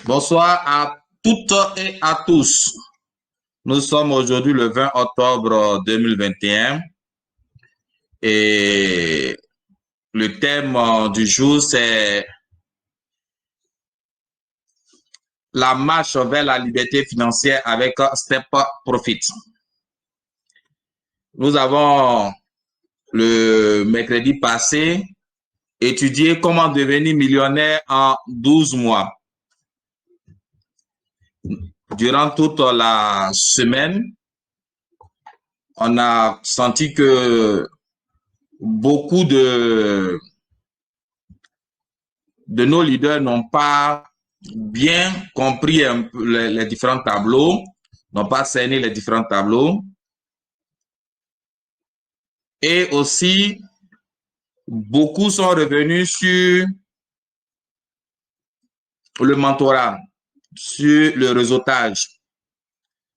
Bonsoir à toutes et à tous. Nous sommes aujourd'hui le 20 octobre 2021 et le thème du jour, c'est la marche vers la liberté financière avec Step Profit. Nous avons le mercredi passé étudié comment devenir millionnaire en 12 mois. Durant toute la semaine, on a senti que beaucoup de nos leaders n'ont pas bien compris les différents tableaux, n'ont pas cerné les différents tableaux. Et aussi, beaucoup sont revenus sur le mentorat, sur le réseautage.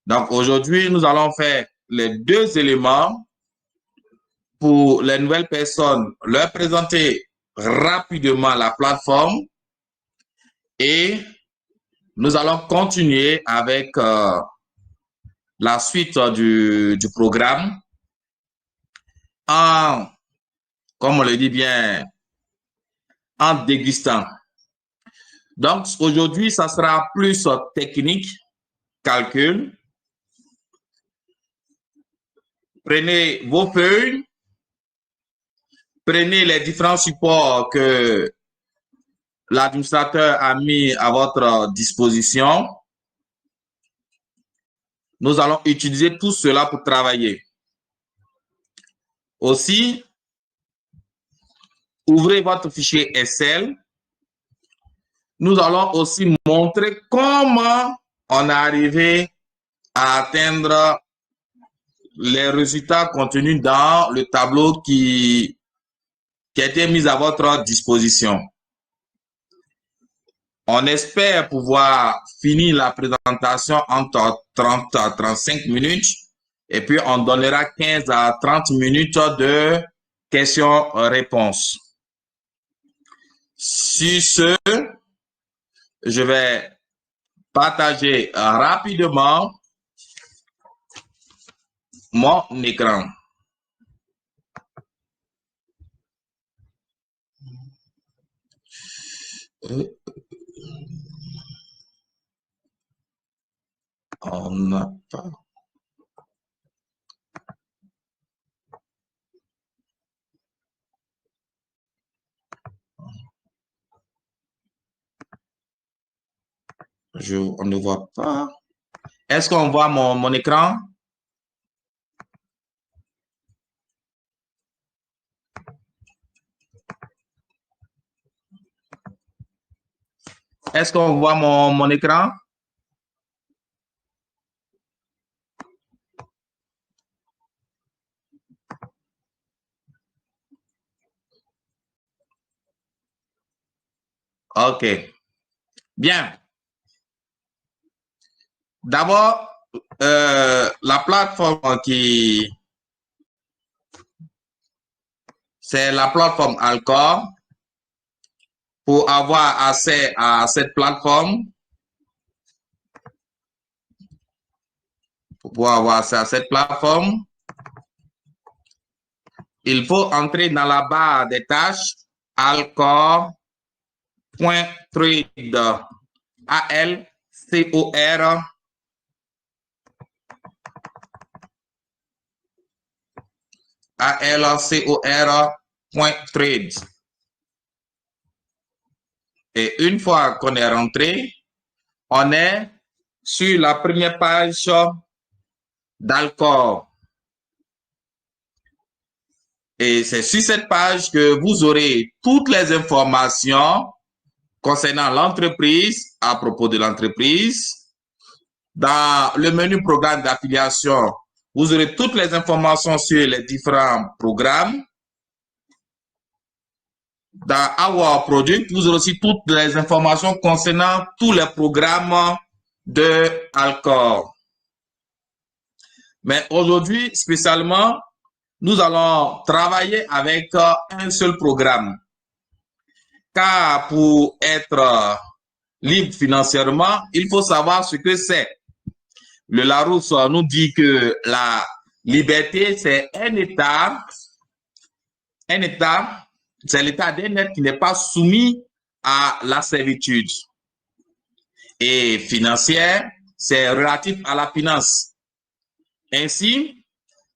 Donc aujourd'hui, nous allons faire les deux éléments pour les nouvelles personnes, leur présenter rapidement la plateforme et nous allons continuer avec la suite du programme en, comme on le dit bien, en dégustant. Donc, aujourd'hui, ça sera plus technique, calcul. Prenez vos feuilles, prenez les différents supports que l'administrateur a mis à votre disposition. Nous allons utiliser tout cela pour travailler. Aussi, ouvrez votre fichier Excel. Nous allons aussi montrer comment on est arrivé à atteindre les résultats contenus dans le tableau qui a été mis à votre disposition. On espère pouvoir finir la présentation entre 30 à 35 minutes et puis on donnera 15 à 30 minutes de questions-réponses. Sur ce, je vais partager rapidement mon écran. On n'a pas. On ne voit pas. Est-ce qu'on voit mon écran? Est-ce qu'on voit mon écran? OK. Bien. D'abord, la plateforme c'est la plateforme Alcor. Pour avoir accès à cette plateforme, il faut entrer dans la barre des tâches alcor.trade, alcor.trade. Et une fois qu'on est rentré, on est sur la première page d'Alcor. Et c'est sur cette page que vous aurez toutes les informations concernant l'entreprise, à propos de l'entreprise. Dans le menu programme d'affiliation, vous aurez toutes les informations sur les différents programmes. Dans Our Product, vous aurez aussi toutes les informations concernant tous les programmes de Alcor. Mais aujourd'hui, spécialement, nous allons travailler avec un seul programme. Car pour être libre financièrement, il faut savoir ce que c'est. Le Larousse nous dit que la liberté, c'est un état, c'est l'état d'un être qui n'est pas soumis à la servitude. Et financière, c'est relatif à la finance. Ainsi,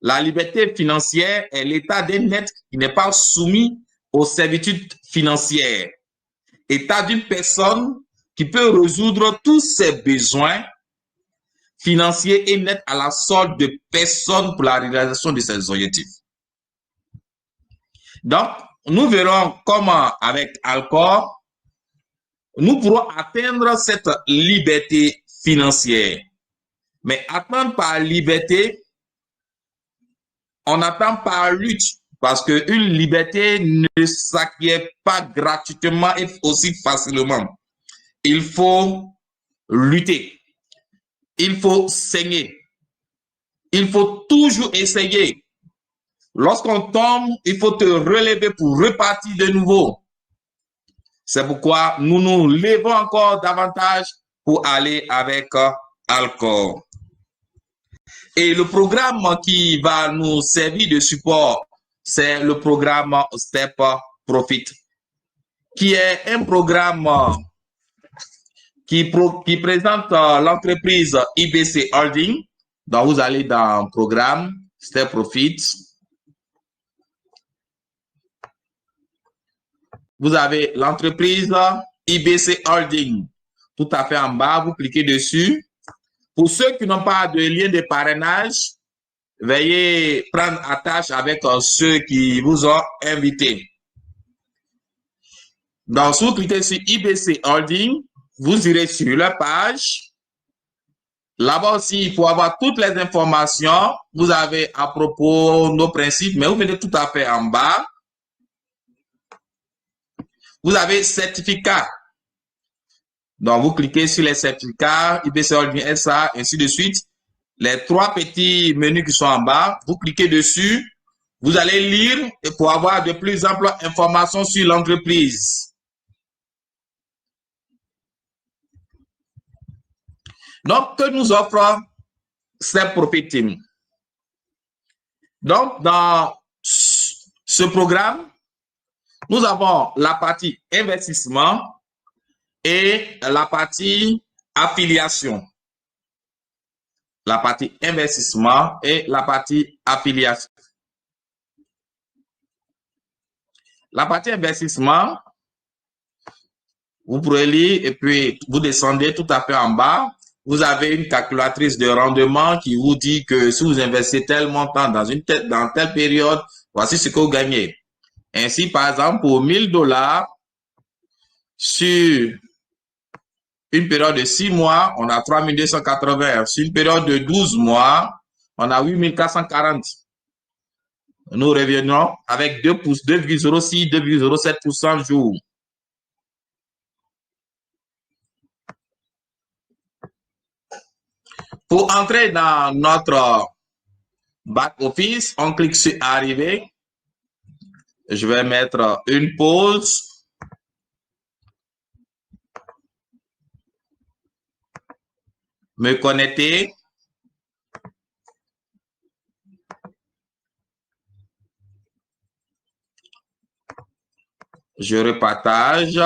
la liberté financière est l'état d'un être qui n'est pas soumis aux servitudes financières. État d'une personne qui peut résoudre tous ses besoins financiers et n'être à la solde de personne pour la réalisation de ses objectifs. Donc, nous verrons comment, avec Alcor, nous pourrons atteindre cette liberté financière. Mais attendre par liberté, on attend par lutte, parce qu'une liberté ne s'acquiert pas gratuitement et aussi facilement. Il faut lutter. Il faut saigner. Il faut toujours essayer. Lorsqu'on tombe, il faut te relever pour repartir de nouveau. C'est pourquoi nous nous levons encore davantage pour aller avec Alcor. Et le programme qui va nous servir de support, c'est le programme Step Profit, qui est un programme qui présente l'entreprise IBC Holding. Donc, vous allez dans le programme Step Profit. Vous avez l'entreprise IBC Holding. Tout à fait en bas, vous cliquez dessus. Pour ceux qui n'ont pas de lien de parrainage, veuillez prendre attache avec ceux qui vous ont invité. Donc, si vous cliquez sur IBC Holding, vous irez sur la page. Là-bas aussi, il faut avoir toutes les informations. Vous avez à propos nos principes, mais vous venez tout à fait en bas. Vous avez certificat. Donc, vous cliquez sur les certificats, IBC Holding SA, ainsi de suite. Les trois petits menus qui sont en bas, vous cliquez dessus. Vous allez lire pour avoir de plus amples informations sur l'entreprise. Donc, que nous offre Step Profit Team? Donc, dans ce programme, nous avons la partie investissement et la partie affiliation. La partie investissement et la partie affiliation. La partie investissement, vous pourrez lire et puis vous descendez tout à fait en bas. Vous avez une calculatrice de rendement qui vous dit que si vous investissez tel montant dans telle période, voici ce que vous gagnez. Ainsi, par exemple, pour 1000 $ sur une période de 6 mois, on a 3280. Sur une période de 12 mois, on a 8440. Nous revenons avec 2,06, 2,07% jour. Pour entrer dans notre back-office, on clique sur Arriver. Je vais mettre une pause. Me connecter. Je repartage.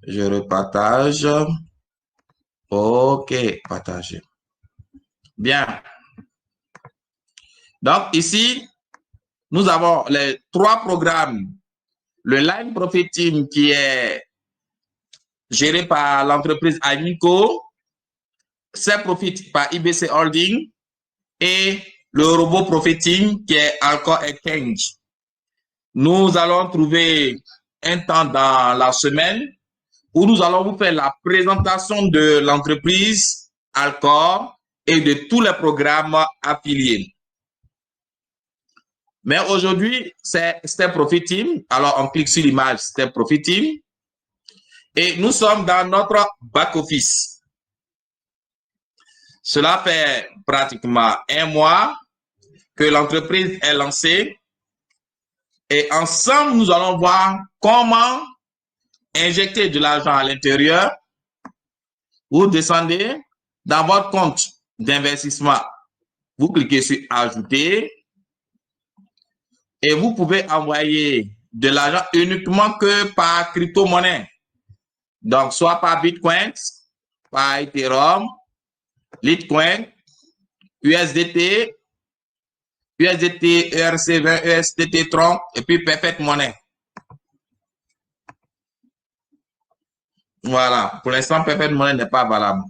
Je repartage. OK, partager. Bien. Donc, ici, nous avons les trois programmes. Le Line Profit Team qui est géré par l'entreprise Amico, Step Profit par IBC Holding et le robot Profit Team qui est Alcor Exchange. Nous allons trouver un temps dans la semaine où nous allons vous faire la présentation de l'entreprise Alcor et de tous les programmes affiliés. Mais aujourd'hui, c'est Step Profit Team. Alors, on clique sur l'image Step Profit Team. Et nous sommes dans notre back-office. Cela fait pratiquement un mois que l'entreprise est lancée. Et ensemble, nous allons voir comment injecter de l'argent à l'intérieur. Vous descendez dans votre compte d'investissement. Vous cliquez sur Ajouter. Et vous pouvez envoyer de l'argent uniquement que par crypto-monnaie. Donc, soit par Bitcoin, par Ethereum, Litecoin, USDT, ERC20, USDT Tron, et puis Perfect Money. Voilà. Pour l'instant, Perfect Money n'est pas valable.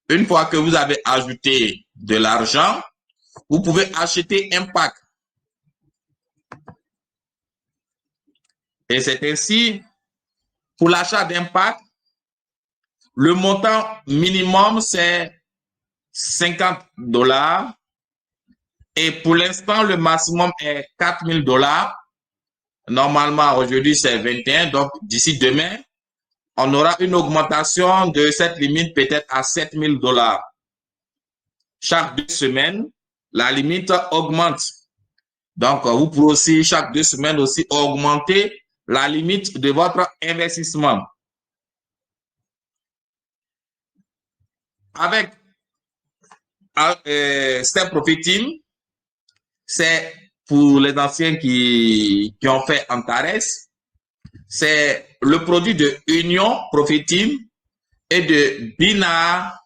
Une fois que vous avez ajouté de l'argent, vous pouvez acheter un pack. Et c'est ainsi, pour l'achat d'un pack, le montant minimum, c'est $50. Et pour l'instant, le maximum est $4000. Normalement, aujourd'hui, c'est 21. Donc, d'ici demain, on aura une augmentation de cette limite peut-être à $7000. Chaque 2 semaines, la limite augmente. Donc, vous pouvez aussi, chaque 2 semaines, aussi augmenter la limite de votre investissement. Avec Step Profit Team, c'est pour les anciens qui ont fait Antares, c'est le produit de Union Profit Team et de Bina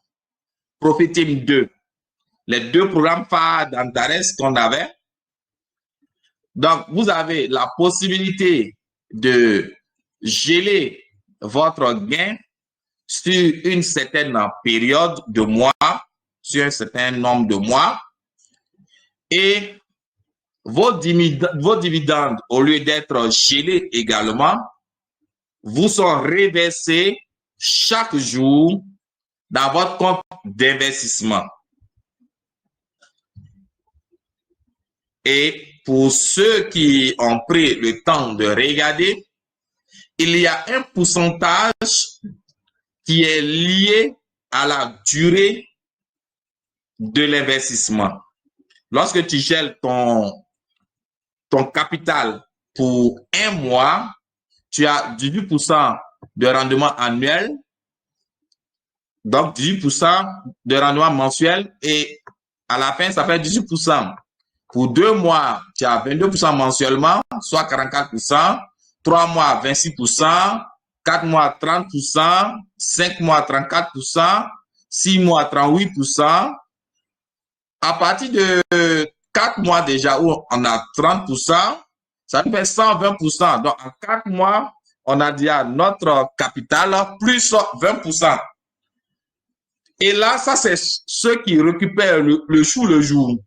Profit Team 2. Les deux programmes phares d'Antares qu'on avait. Donc, vous avez la possibilité de geler votre gain sur une certaine période de mois, sur un certain nombre de mois, et vos dividendes, au lieu d'être gelés également, vous sont reversés chaque jour dans votre compte d'investissement. Et pour ceux qui ont pris le temps de regarder, il y a un pourcentage qui est lié à la durée de l'investissement. Lorsque tu gèles ton capital pour un mois, tu as 18% de rendement annuel, donc 18% de rendement mensuel, et à la fin, ça fait 18%. Pour 2 mois, tu as 22% mensuellement, soit 44%, 3 mois, 26%, 4 mois, 30%, 5 mois, 34%, 6 mois, 38%. À partir de 4 mois déjà où on a 30%, ça nous fait 120%. Donc, en 4 mois, on a déjà notre capital plus 20%. Et là, ça, c'est ceux qui récupèrent le jour le jour.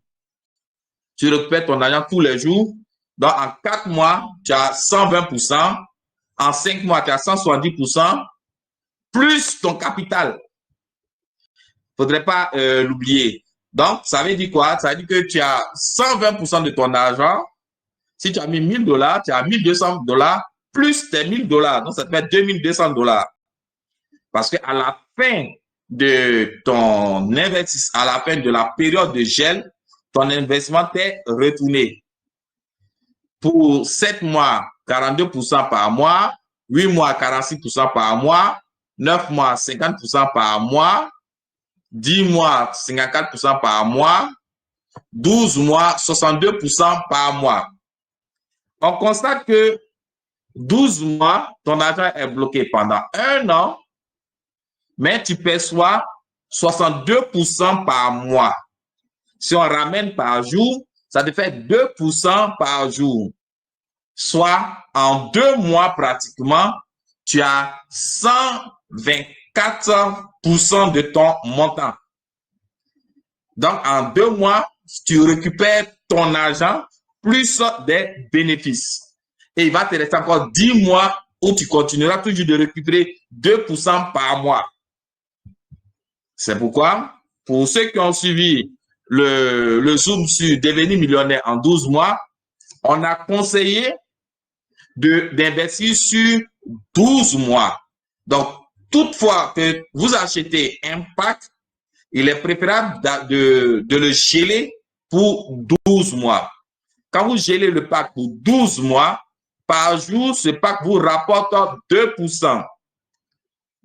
Tu récupères ton argent tous les jours. Donc, en 4 mois, tu as 120%. En 5 mois, tu as 170%, plus ton capital. Il ne faudrait pas l'oublier. Donc, ça veut dire quoi? Ça veut dire que tu as 120% de ton argent. Si tu as mis $1000, tu as $1200 plus tes $1000. Donc, ça te fait $2200. Parce qu'à la fin de ton investissement, à la fin de la période de gel, ton investissement t'est retourné. Pour 7 mois, 42% par mois, 8 mois, 46% par mois, 9 mois, 50% par mois, 10 mois, 54% par mois, 12 mois, 62% par mois. On constate que 12 mois, ton argent est bloqué pendant 1 an, mais tu perçois 62% par mois. Si on ramène par jour, ça te fait 2% par jour. Soit en 2 mois pratiquement, tu as 124% de ton montant. Donc, en 2 mois, tu récupères ton argent plus des bénéfices. Et il va te rester encore 10 mois où tu continueras toujours de récupérer 2% par mois. C'est pourquoi, pour ceux qui ont suivi le Zoom sur devenir millionnaire en 12 mois, on a conseillé d'investir sur 12 mois. Donc, toutefois que vous achetez un pack, il est préférable de le geler pour 12 mois. Quand vous gelez le pack pour 12 mois, par jour, ce pack vous rapporte 2%.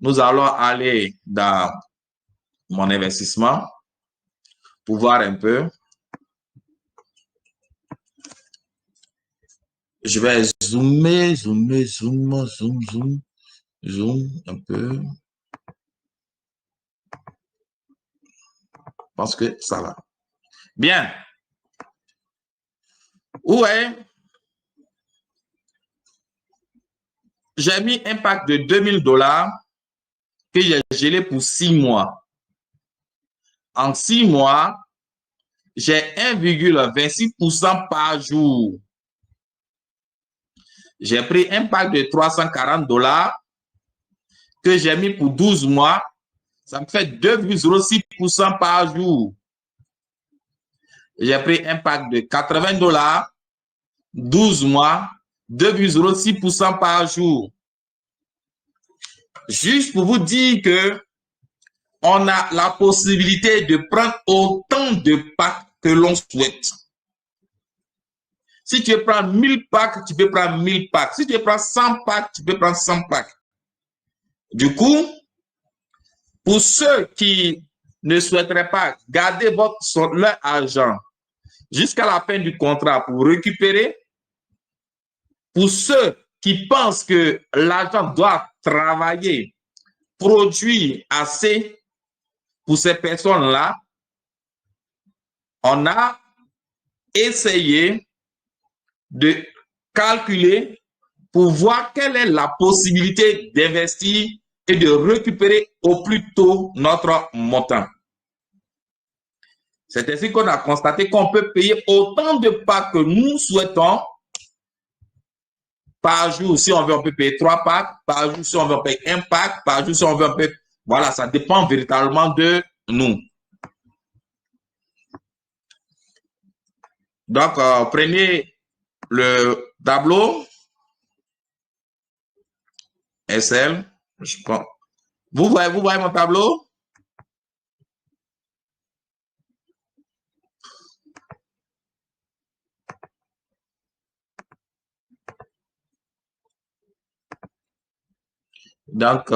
Nous allons aller dans mon investissement pour voir un peu. Je vais zoomer un peu. Je pense que ça va. Bien. Ouais. J'ai mis un pack de $2000 que j'ai gelé pour 6 mois. En 6 mois, j'ai 1,26% par jour. J'ai pris un pack de $340 que j'ai mis pour 12 mois. Ça me fait 2,06% par jour. J'ai pris un pack de $80, 12 mois, 2,06% par jour. Juste pour vous dire que on a la possibilité de prendre autant de packs que l'on souhaite. Si tu prends 1000 packs, tu peux prendre 1000 packs. Si tu prends 100 packs, tu peux prendre 100 packs. Du coup, pour ceux qui ne souhaiteraient pas garder leur argent jusqu'à la fin du contrat pour récupérer, pour ceux qui pensent que l'argent doit travailler, produire assez pour ces personnes-là, on a essayé de calculer pour voir quelle est la possibilité d'investir et de récupérer au plus tôt notre montant. C'est ainsi qu'on a constaté qu'on peut payer autant de packs que nous souhaitons par jour. Si on veut, on peut payer 3 packs. Par jour, si on veut, on paye 1 pack. Par jour, si on veut, on peut... Voilà, ça dépend véritablement de nous. Donc, prenez le tableau SL. Je prends. Vous voyez mon tableau? Donc,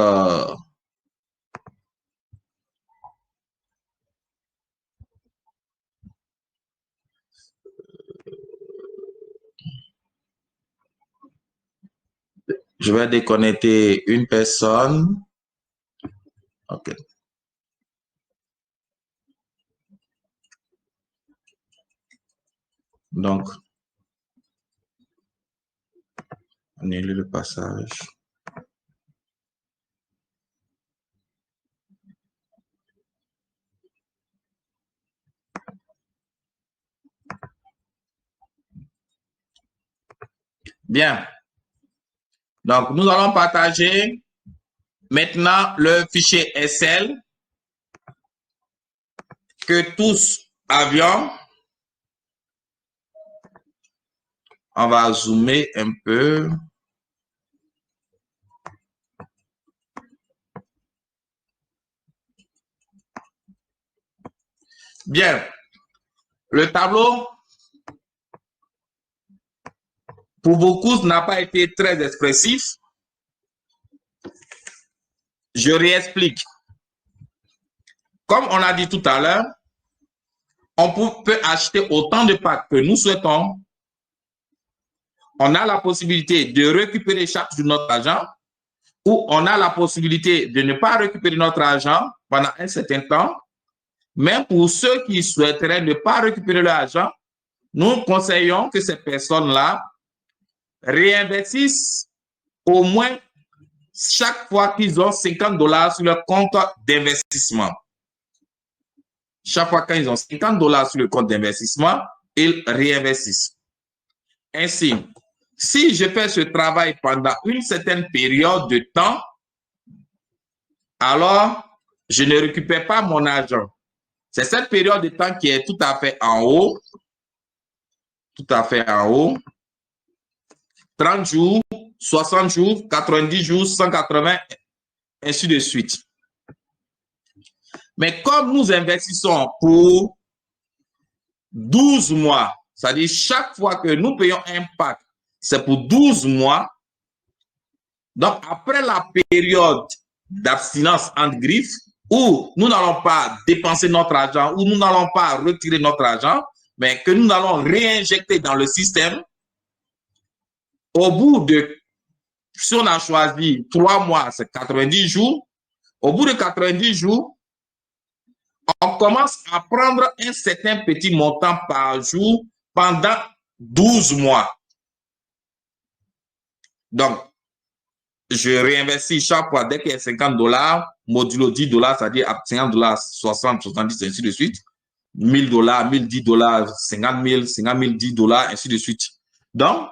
je vais déconnecter une personne. OK. Donc, annuler le passage. Bien. Donc, nous allons partager maintenant le fichier Excel que tous avions. On va zoomer un peu. Bien. Le tableau, pour beaucoup, n'a pas été très expressif. Je réexplique. Comme on a dit tout à l'heure, on peut acheter autant de packs que nous souhaitons. On a la possibilité de récupérer chaque jour notre argent ou on a la possibilité de ne pas récupérer notre argent pendant un certain temps. Mais pour ceux qui souhaiteraient ne pas récupérer leur argent, nous conseillons que ces personnes-là réinvestissent au moins chaque fois qu'ils ont $50 sur leur compte d'investissement. Chaque fois qu'ils ont $50 sur le compte d'investissement, ils réinvestissent. Ainsi, si je fais ce travail pendant une certaine période de temps, alors je ne récupère pas mon argent. C'est cette période de temps qui est tout à fait en haut. Tout à fait en haut. 30 jours, 60 jours, 90 jours, 180, ainsi de suite. Mais comme nous investissons pour 12 mois, c'est-à-dire chaque fois que nous payons un pack, c'est pour 12 mois. Donc, après la période d'abstinence entre griffes, où nous n'allons pas dépenser notre argent, où nous n'allons pas retirer notre argent, mais que nous allons réinjecter dans le système, au bout de, si on a choisi 3 mois, c'est 90 jours, au bout de 90 jours, on commence à prendre un certain petit montant par jour pendant 12 mois. Donc, je réinvestis chaque fois dès qu'il y a 50 $, modulo 10 $, c'est-à-dire à 50 $, 60, 70, ainsi de suite. 1000 $, 1010 $, 50 000, 50 000, 10 $, ainsi de suite. Donc,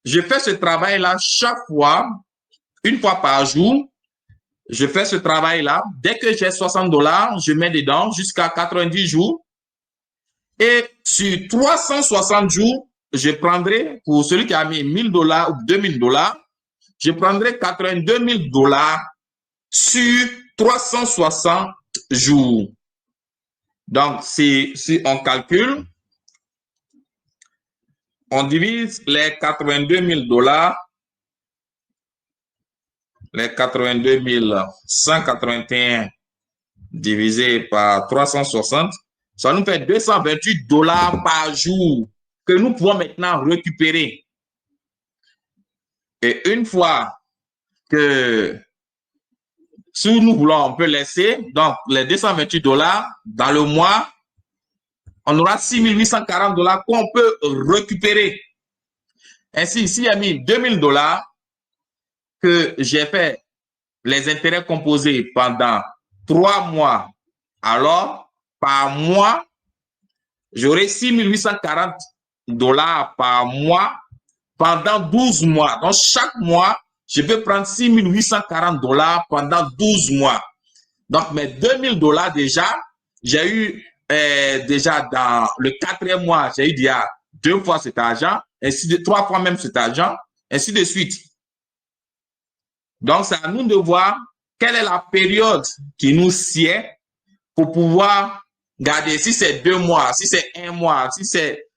je fais ce travail-là chaque fois, une fois par jour. Je fais ce travail-là. Dès que j'ai 60 $, je mets dedans jusqu'à 90 jours. Et sur 360 jours, je prendrai, pour celui qui a mis 1000 $ ou 2000 $, je prendrai 82 000 $ sur 360 jours. Donc, si on calcule, on divise les 82 000 $, les 82 181 divisé par 360, ça nous fait 228 $ par jour que nous pouvons maintenant récupérer. Et une fois que si nous voulons, on peut laisser, donc les 228 $ dans le mois, on aura 6 840 $ qu'on peut récupérer. Ainsi, s'il y a mis 2000 $ que j'ai fait les intérêts composés pendant 3 mois, alors par mois, j'aurai 6 840 $ par mois pendant 12 mois. Donc, chaque mois, je peux prendre 6 840 $ pendant 12 mois. Donc, mes 2000 $ déjà, j'ai eu déjà dans le 4e mois, j'ai eu déjà 2 fois cet argent, ainsi de 3 fois même cet argent, ainsi de suite. Donc, c'est à nous de voir quelle est la période qui nous sied pour pouvoir garder, si c'est 2 mois, si c'est 1 mois, si c'est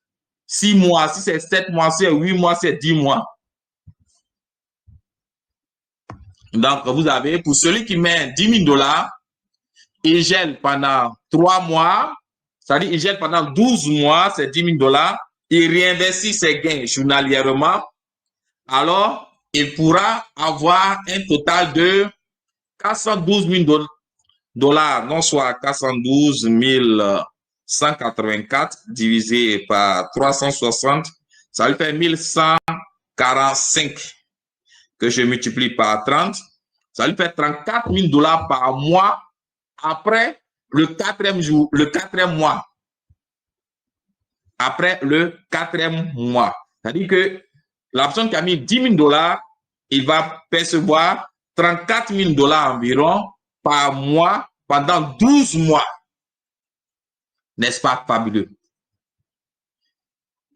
6 mois, si c'est 7 mois, si c'est 8 mois, si c'est 10 mois. Donc, vous avez, pour celui qui met 10 000 $, il gèle pendant 3 mois, c'est-à-dire il gèle pendant 12 mois, c'est 10 000 $, il réinvestit ses gains journalièrement, alors il pourra avoir un total de 412 000 $, non soit 412 184 divisé par 360, ça lui fait 1145 que je multiplie par 30, ça lui fait 34 000 $ par mois après le 4e jour, le 4e mois. Après le 4e mois. C'est-à-dire que la personne qui a mis 10 000 $, il va percevoir 34 000 $ environ par mois pendant 12 mois. N'est-ce pas fabuleux?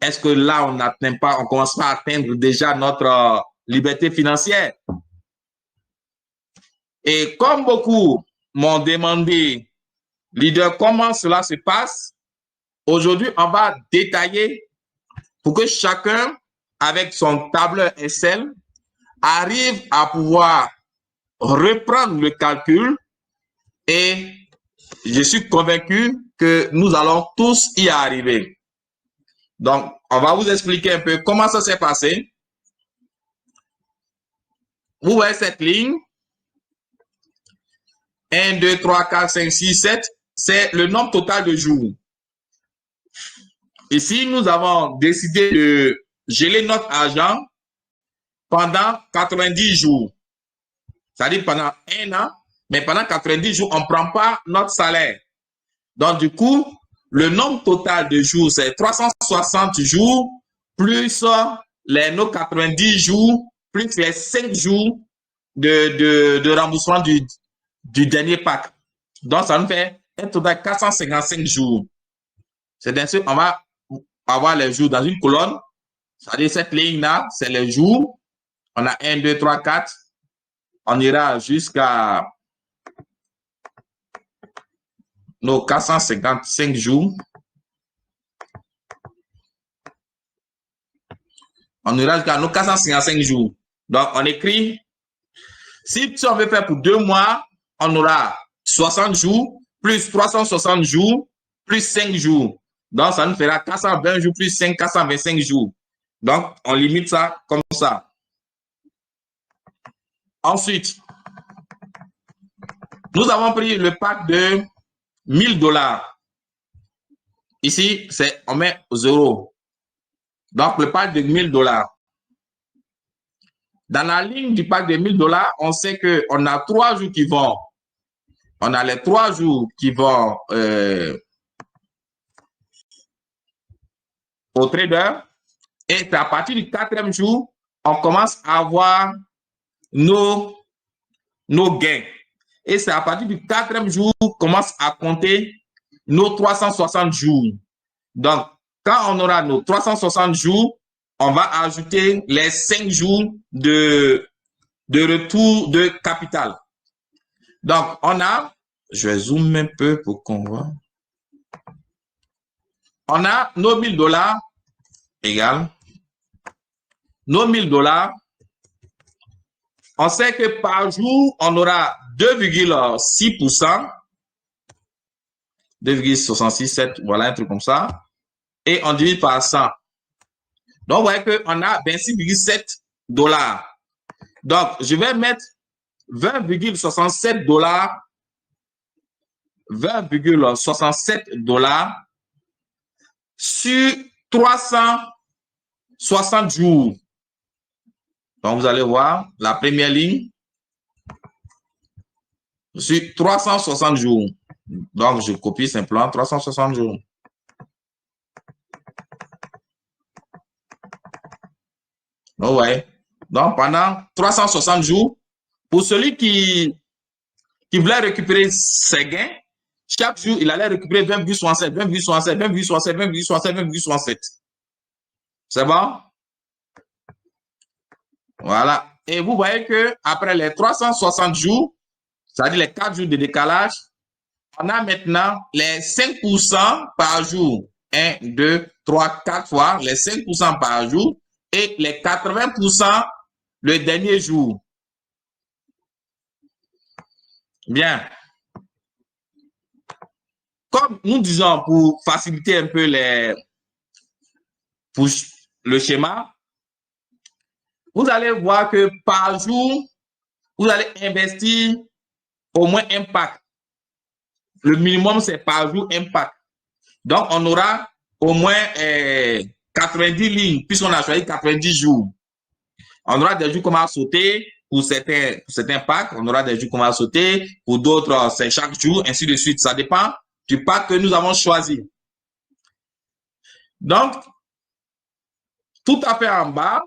Est-ce que là, on n'atteint pas, on commence pas à atteindre déjà notre liberté financière? Et comme beaucoup m'ont demandé, leader, comment cela se passe, aujourd'hui, on va détailler pour que chacun, avec son tableur Excel, arrive à pouvoir reprendre le calcul, et je suis convaincu que nous allons tous y arriver. Donc, on va vous expliquer un peu comment ça s'est passé. Vous voyez cette ligne. 1, 2, 3, 4, 5, 6, 7. C'est le nombre total de jours. Ici, nous avons décidé de geler notre argent pendant 90 jours. C'est-à-dire pendant 1 an, mais pendant 90 jours, on ne prend pas notre salaire. Donc, du coup, le nombre total de jours, c'est 360 jours, plus nos 90 jours, plus les 5 jours de remboursement du dernier pack. Donc, ça nous fait un total de 455 jours. C'est ainsi qu'on va avoir les jours dans une colonne. C'est-à-dire cette ligne-là, c'est les jours. On a 1, 2, 3, 4. On ira jusqu'à nos 455 jours. On ira jusqu'à nos 455 jours. Donc, on écrit, si on veut faire pour 2 mois, on aura 60 jours, plus 360 jours, plus 5 jours. Donc, ça nous fera 420 jours, plus 5, 425 jours. Donc, on limite ça comme ça. Ensuite, nous avons pris le pack de $1000. Ici, on met 0. Donc, le pack de $1000. Dans la ligne du pack de $1000, on sait qu'on a 3 jours qui vont. On a les 3 jours qui vont au trader. Et à partir du 4e jour, on commence à avoir nos gains. Et c'est à partir du 4e jour qu'on commence à compter nos 360 jours. Donc, quand on aura nos 360 jours, on va ajouter les 5 jours de retour de capital. Donc, on a, je vais zoomer un peu pour qu'on voit. On a nos $1000 égale nos $1000. On sait que par jour, on aura 2,6%, 2,667, voilà un truc comme ça. Et on divise par 100. Donc, vous voyez qu'on a $26,7. Donc, je vais mettre 20,67 $, 20,67 $ sur 360 jours. Donc, vous allez voir la première ligne sur 360 jours. Donc, je copie simplement 360 jours. Donc, ouais. Donc, pendant 360 jours, pour celui qui voulait récupérer ses gains, chaque jour, il allait récupérer 20,67, 20,67, 20,67, 20,67, 20,67. C'est bon? Voilà. Et vous voyez que après les 360 jours, c'est-à-dire les 4 jours de décalage, on a maintenant les 5% par jour. 1, 2, 3, 4 fois, les 5% par jour et les 80% le dernier jour. Bien. Comme nous disons, pour faciliter un peu le schéma, vous allez voir que par jour, vous allez investir au moins un pack. Le minimum, c'est par jour un pack. Donc, on aura au moins 90 lignes, puisqu'on a choisi 90 jours. On aura des jours qu'on va sauter pour certains packs. On aura des jours qu'on va sauter. Pour d'autres, c'est chaque jour, ainsi de suite. Ça dépend du pack que nous avons choisi. Donc, tout à fait en bas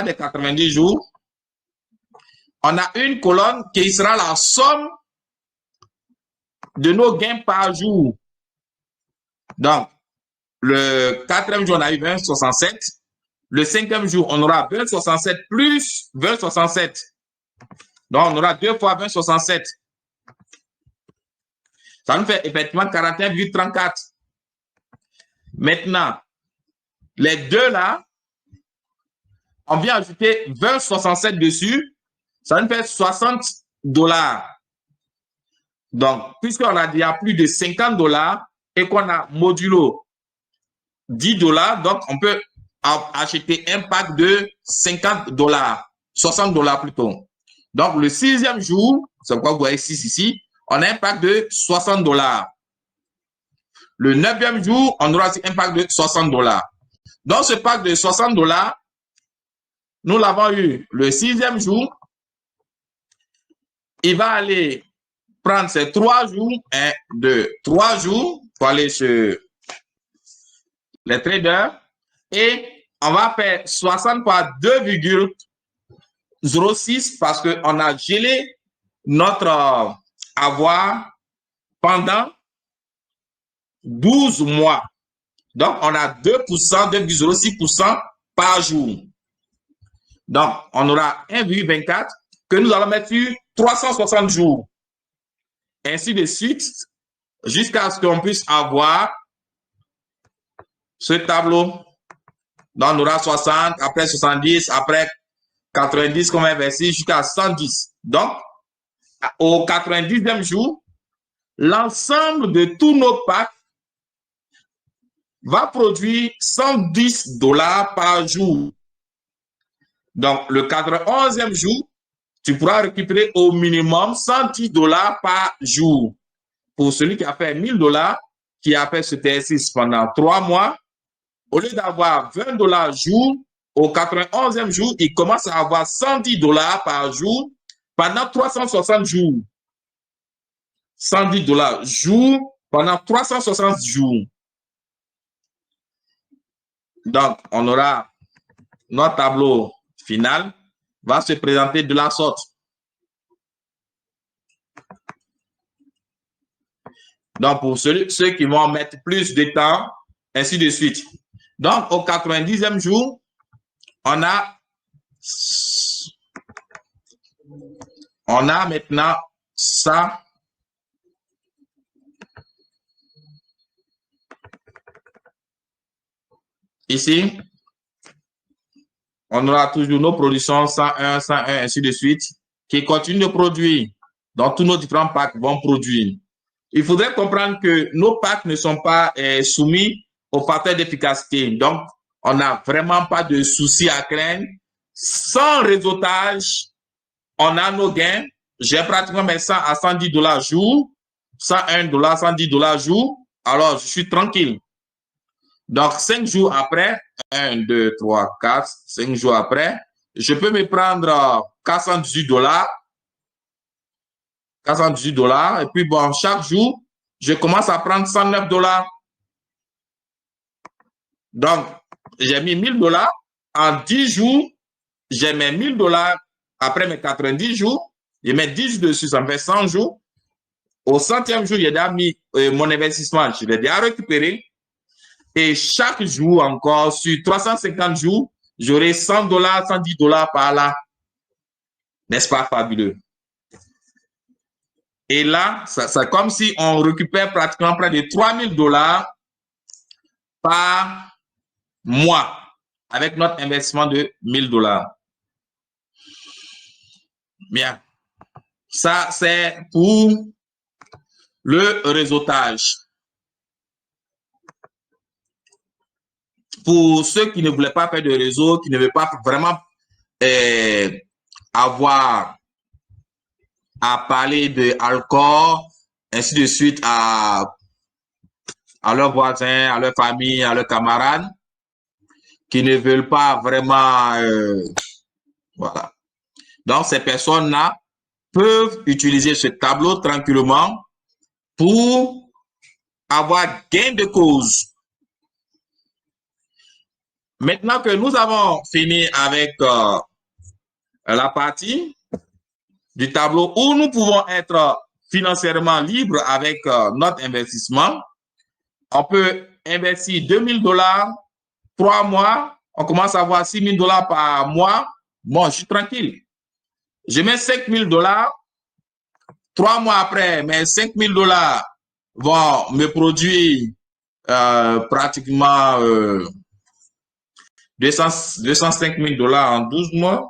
des 90 jours, on a une colonne qui sera la somme de nos gains par jour. Donc, le 4e jour, on a eu 20,67. Le 5e jour, on aura 20,67 plus 20,67. Donc, on aura 2 fois 20,67. Ça nous fait effectivement 41,34. Maintenant, les deux là, on vient ajouter 20,67 dessus. Ça nous fait $60. Donc, puisqu'on a déjà plus de $50 et qu'on a modulo $10, donc on peut acheter un pack de $50, $60 plutôt. Donc, le 6e jour, c'est pourquoi vous voyez 6 ici, on a un pack de $60. Le 9e jour, on aura aussi un pack de $60. Donc, ce pack de $60, nous l'avons eu le 6e jour. Il va aller prendre ces 3 jours, 1, 2, 3 jours pour aller sur les traders et on va faire 60 par 2,06 parce qu'on a gelé notre avoir pendant 12 mois. Donc, on a 2%, 2,06% par jour. Donc, on aura 1,24 que nous allons mettre sur 360 jours. Ainsi de suite, jusqu'à ce qu'on puisse avoir ce tableau. Donc, on aura 60, après 70, après 90 qu'on va inverser jusqu'à 110. Donc, au 90e jour, l'ensemble de tous nos packs va produire $110 par jour. Donc, le 91e jour, tu pourras récupérer au minimum $110 par jour. Pour celui qui a fait $1000, qui a fait ce exercice pendant 3 mois, au lieu d'avoir $20 jour, au 91e jour, il commence à avoir $110 par jour pendant 360 jours. $110 jour pendant 360 jours. Donc, on aura notre tableau final va se présenter de la sorte. Donc, pour ceux qui vont mettre plus de temps, ainsi de suite. Donc, au 90e jour, on a maintenant ça. Ici, on aura toujours nos productions 101, 101, ainsi de suite, qui continuent de produire. Donc, tous nos différents packs vont produire. Il faudrait comprendre que nos packs ne sont pas soumis au facteur d'efficacité. Donc, on n'a vraiment pas de souci à craindre. Sans réseautage, on a nos gains. J'ai pratiquement mes 100 à $110 jour, $101, $110 jour. Alors, je suis tranquille. Donc, 5 jours après, 1, 2, 3, 4, 5 jours après, je peux me prendre $418. $418. Et puis, bon, chaque jour, je commence à prendre $109. Donc, j'ai mis $1000. En 10 jours, j'ai mes $1000. Après mes 90 jours, je mets 10 jours dessus, ça me fait 100 jours. Au 100e jour, j'ai déjà mis mon investissement, je l'ai déjà récupéré. Et chaque jour encore, sur 350 jours, j'aurai $100, $110 par là. N'est-ce pas fabuleux? Et là, c'est comme si on récupère pratiquement près de $3000 par mois avec notre investissement de $1000. Bien. Ça, c'est pour le réseautage. Pour ceux qui ne voulaient pas faire de réseau, qui ne veulent pas vraiment avoir à parler de alcool, ainsi de suite à leurs voisins, à leur famille, à leurs camarades, qui ne veulent pas vraiment, voilà. Donc, ces personnes-là peuvent utiliser ce tableau tranquillement pour avoir gain de cause. Maintenant que nous avons fini avec la partie du tableau où nous pouvons être financièrement libres avec notre investissement, on peut investir $2000, 3 mois, on commence à avoir $6000 par mois. Bon, je suis tranquille. Je mets $5000, 3 mois après, mes $5000 vont me produire pratiquement $205 000 en 12 mois.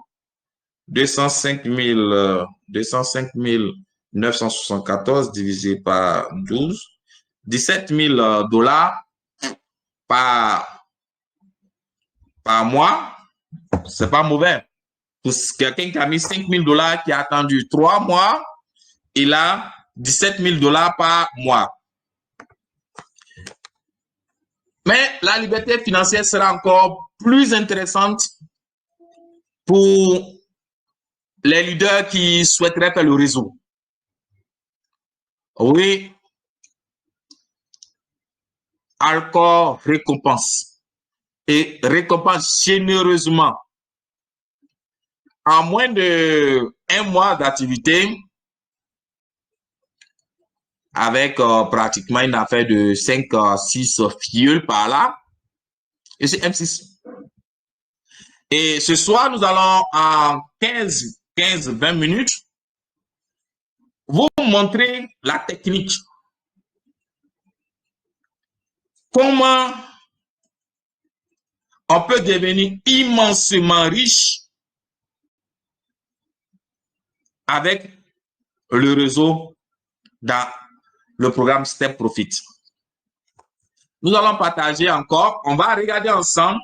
205 974 divisé par 12, $17 000 par mois. C'est pas mauvais. Pour quelqu'un qui a mis $5 000, qui a attendu 3 mois, il a $17 000 par mois. Mais la liberté financière sera encore plus intéressante pour les leaders qui souhaiteraient faire le réseau. Oui, Alcor récompense et récompense généreusement. En moins de 1 mois d'activité, avec pratiquement une affaire de 5 à 6 filleuls par là, Et c'est M6. Et ce soir, nous allons en 15-20 minutes vous montrer la technique. Comment on peut devenir immensément riche avec le réseau dans le programme Step Profit. Nous allons partager encore, on va regarder ensemble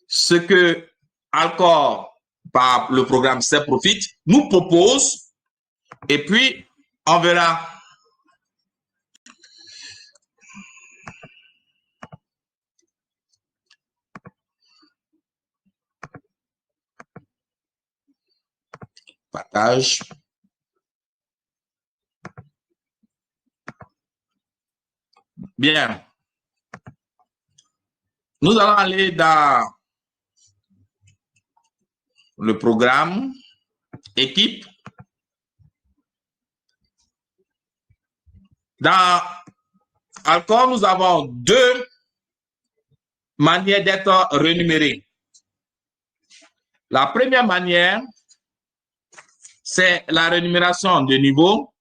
ce que Alcor, par le programme Step Profit, nous propose et puis on verra. Partage. Bien. Nous allons aller dans le programme équipe. Dans Alcor, nous avons deux manières d'être rémunérés. La première manière, c'est la rémunération de niveau.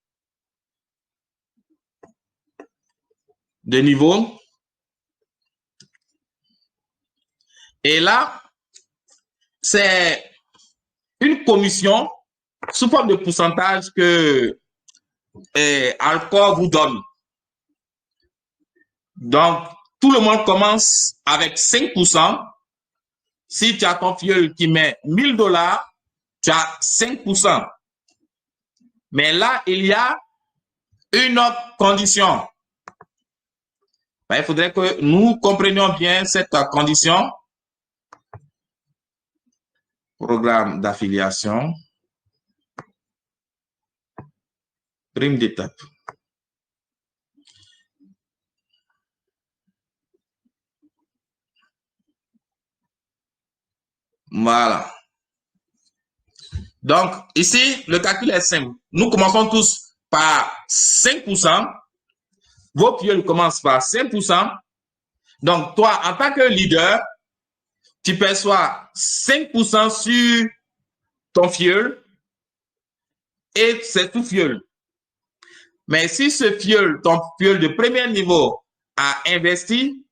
Et là, c'est une commission sous forme de pourcentage que Alcor vous donne. Donc, tout le monde commence avec 5%. Si tu as ton filleul qui met $1000, tu as 5%. Mais là, il y a une autre condition. Il faudrait que nous comprenions bien cette condition. Programme d'affiliation. Prime d'étape. Voilà. Donc, ici, le calcul est simple. Nous commençons tous par 5%. Vos filleuls commencent par 5%. Donc, toi, en tant que leader, tu perçois 5% sur ton filleul et c'est tout filleul. Mais si ce filleul, ton filleul de premier niveau, a investi,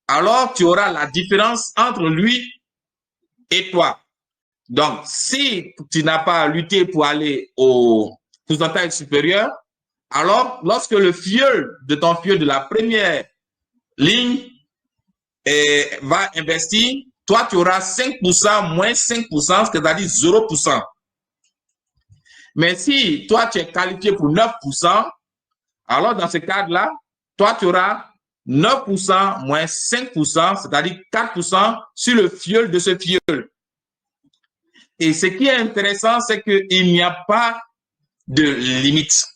alors tu auras la différence entre lui et toi. Donc, si tu n'as pas lutté pour aller au pourcentage supérieur, alors lorsque le filleul de ton filleul de la première ligne va investir, toi tu auras 5% moins 5%, c'est-à-dire 0%. Mais si toi tu es qualifié pour 9%, alors dans ce cadre-là, toi tu auras 9% moins 5%, c'est-à-dire 4% sur le filleul de ce filleul. Et ce qui est intéressant, c'est qu'il n'y a pas de limite.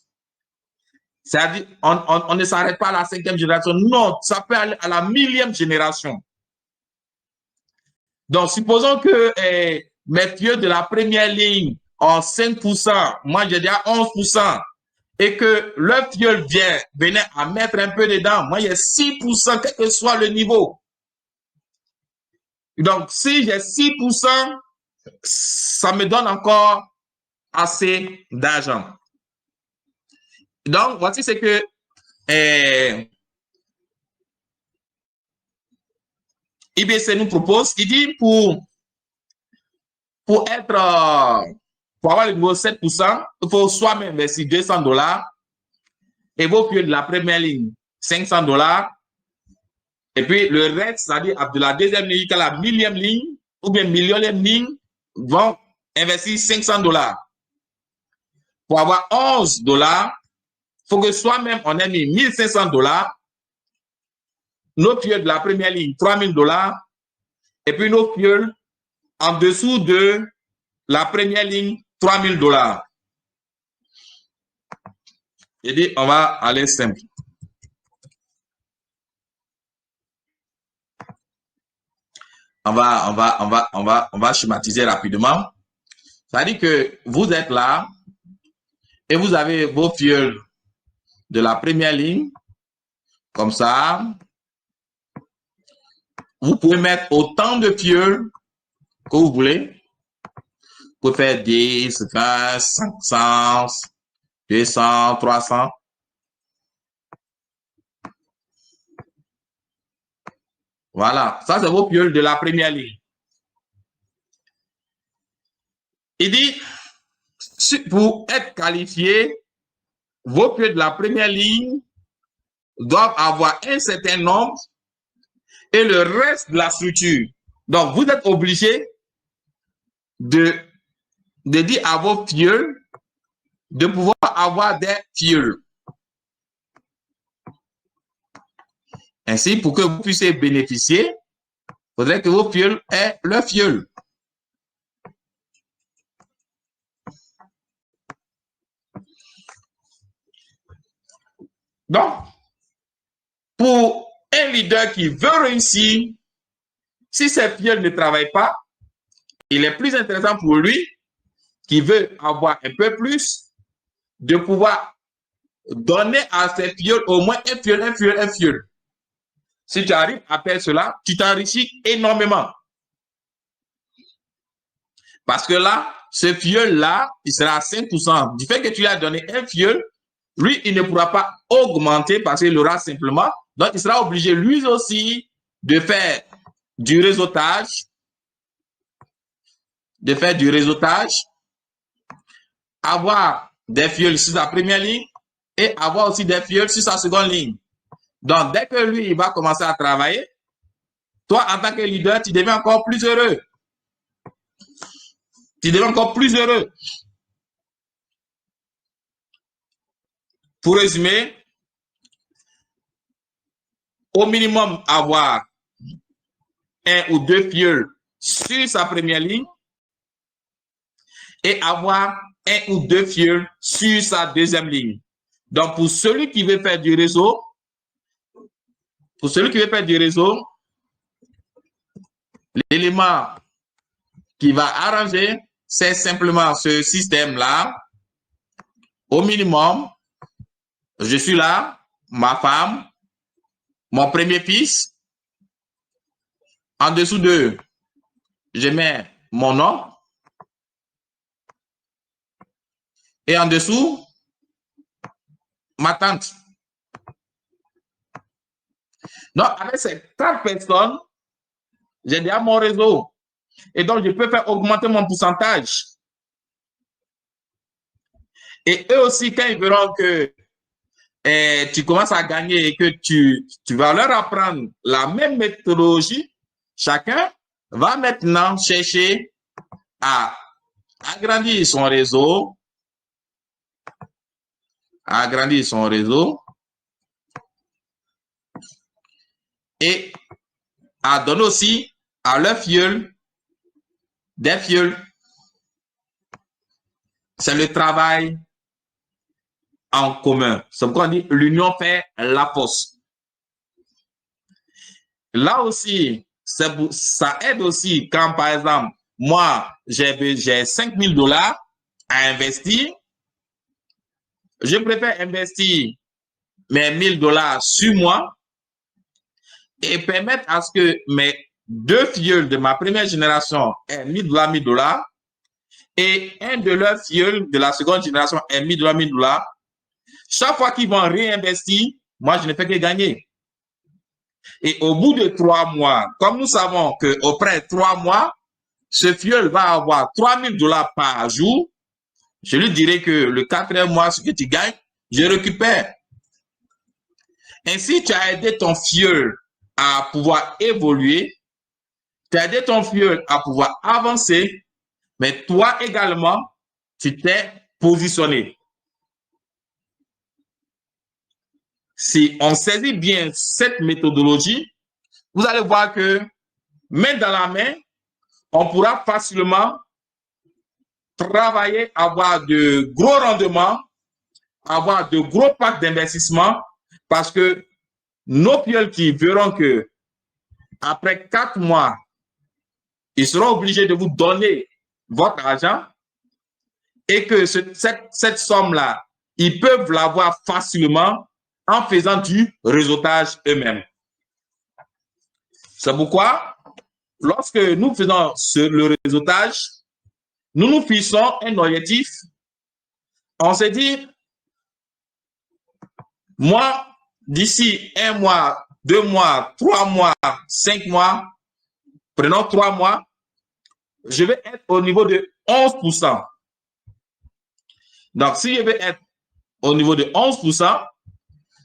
C'est-à-dire, on ne s'arrête pas à la 5e génération. Non, ça peut aller à la 1000e génération. Donc, supposons que mes filleaux de la première ligne ont 5%, moi j'ai déjà 11%, et que leur filleul venait à mettre un peu dedans, moi j'ai 6%, quel que soit le niveau. Donc, si j'ai 6%, ça me donne encore assez d'argent. Donc, voici ce que IBC nous propose. Il dit pour avoir le niveau 7%, il faut soi-même investir $200 et vos filleaux de la première ligne, $500. Et puis le reste, c'est-à-dire de la deuxième ligne jusqu'à la 1000e ligne ou bien millionième ligne, vont investir $500. Pour avoir $11, il faut que soi-même on ait mis $1500. Nos filleuls de la première ligne, $3000. Et puis nos filleuls en dessous de la première ligne, $3000. J'ai dit, on va aller simple. On va schématiser rapidement. C'est-à-dire que vous êtes là et vous avez vos filleuls de la première ligne, comme ça. vous pouvez mettre autant de fioles que vous voulez. Vous pouvez faire 10, 20, 500, 200, 300. Voilà, ça c'est vos pioles de la première ligne. Il dit, pour être qualifié, vos pioles de la première ligne doivent avoir un certain nombre et le reste de la structure. Donc, vous êtes obligé de dire à vos fioles de pouvoir avoir des fioles. Ainsi, pour que vous puissiez bénéficier, il faudrait que vos fioles aient leurs fioles. Donc, pour un leader qui veut réussir, si ses fioles ne travaillent pas, il est plus intéressant pour lui, qui veut avoir un peu plus, de pouvoir donner à ses fioles au moins un fiole, un fiole, un fiole. Si tu arrives à faire cela, tu t'enrichis énormément. Parce que là, ce fiole-là, il sera à 5%. Du fait que tu lui as donné un fiole, lui, il ne pourra pas augmenter parce qu'il aura simplement. Donc, il sera obligé, lui aussi, de faire du réseautage, avoir des fioles sur sa première ligne et avoir aussi des fioles sur sa seconde ligne. Donc, dès que lui, il va commencer à travailler, toi, en tant que leader, tu deviens encore plus heureux. Tu deviens encore plus heureux. Pour résumer, au minimum, avoir un ou deux fioles sur sa première ligne et avoir un ou deux fioles sur sa deuxième ligne. Donc, pour celui qui veut faire du réseau, l'élément qui va arranger, c'est simplement ce système-là. Au minimum, je suis là, ma femme, mon premier fils. En dessous d'eux, je mets mon nom. Et en dessous, ma tante. Donc, avec ces 4 personnes, j'ai déjà mon réseau. Et donc, je peux faire augmenter mon pourcentage. Et eux aussi, quand ils verront que tu commences à gagner et que tu vas leur apprendre la même méthodologie, chacun va maintenant chercher à agrandir son réseau, et à donner aussi à leur fiole des fioles. C'est le travail en commun. C'est pourquoi on dit l'union fait la force. Là aussi, ça aide aussi quand, par exemple, moi, j'ai 5 000 $ à investir. Je préfère investir mes 1 000 $ sur moi et permettre à ce que mes 2 fioles de ma première génération aient 1 000 $, 1 000 $, et un de leurs fioles de la seconde génération ait 1 000 $, 1 000 $. Chaque fois qu'ils vont réinvestir, moi, je ne fais que gagner. Et au bout de 3 mois, comme nous savons qu'après 3 mois, ce fiole va avoir 3 000 $ par jour, je lui dirai que le 4e mois, ce que tu gagnes, je récupère. Ainsi, tu as aidé ton fiole à pouvoir évoluer, tu as aidé ton fiole à pouvoir avancer, mais toi également, tu t'es positionné. Si on saisit bien cette méthodologie, vous allez voir que main dans la main, on pourra facilement travailler, avoir de gros rendements, avoir de gros packs d'investissement, parce que nos fioles qui verront que après 4 mois, ils seront obligés de vous donner votre argent et que cette somme-là, ils peuvent l'avoir facilement en faisant du réseautage eux-mêmes. C'est pourquoi, lorsque nous faisons le réseautage, nous nous fixons un objectif. On se dit, moi, d'ici 1 mois, 2 mois, 3 mois, 5 mois, prenons 3 mois, je vais être au niveau de 11%. Donc, si je vais être au niveau de 11%,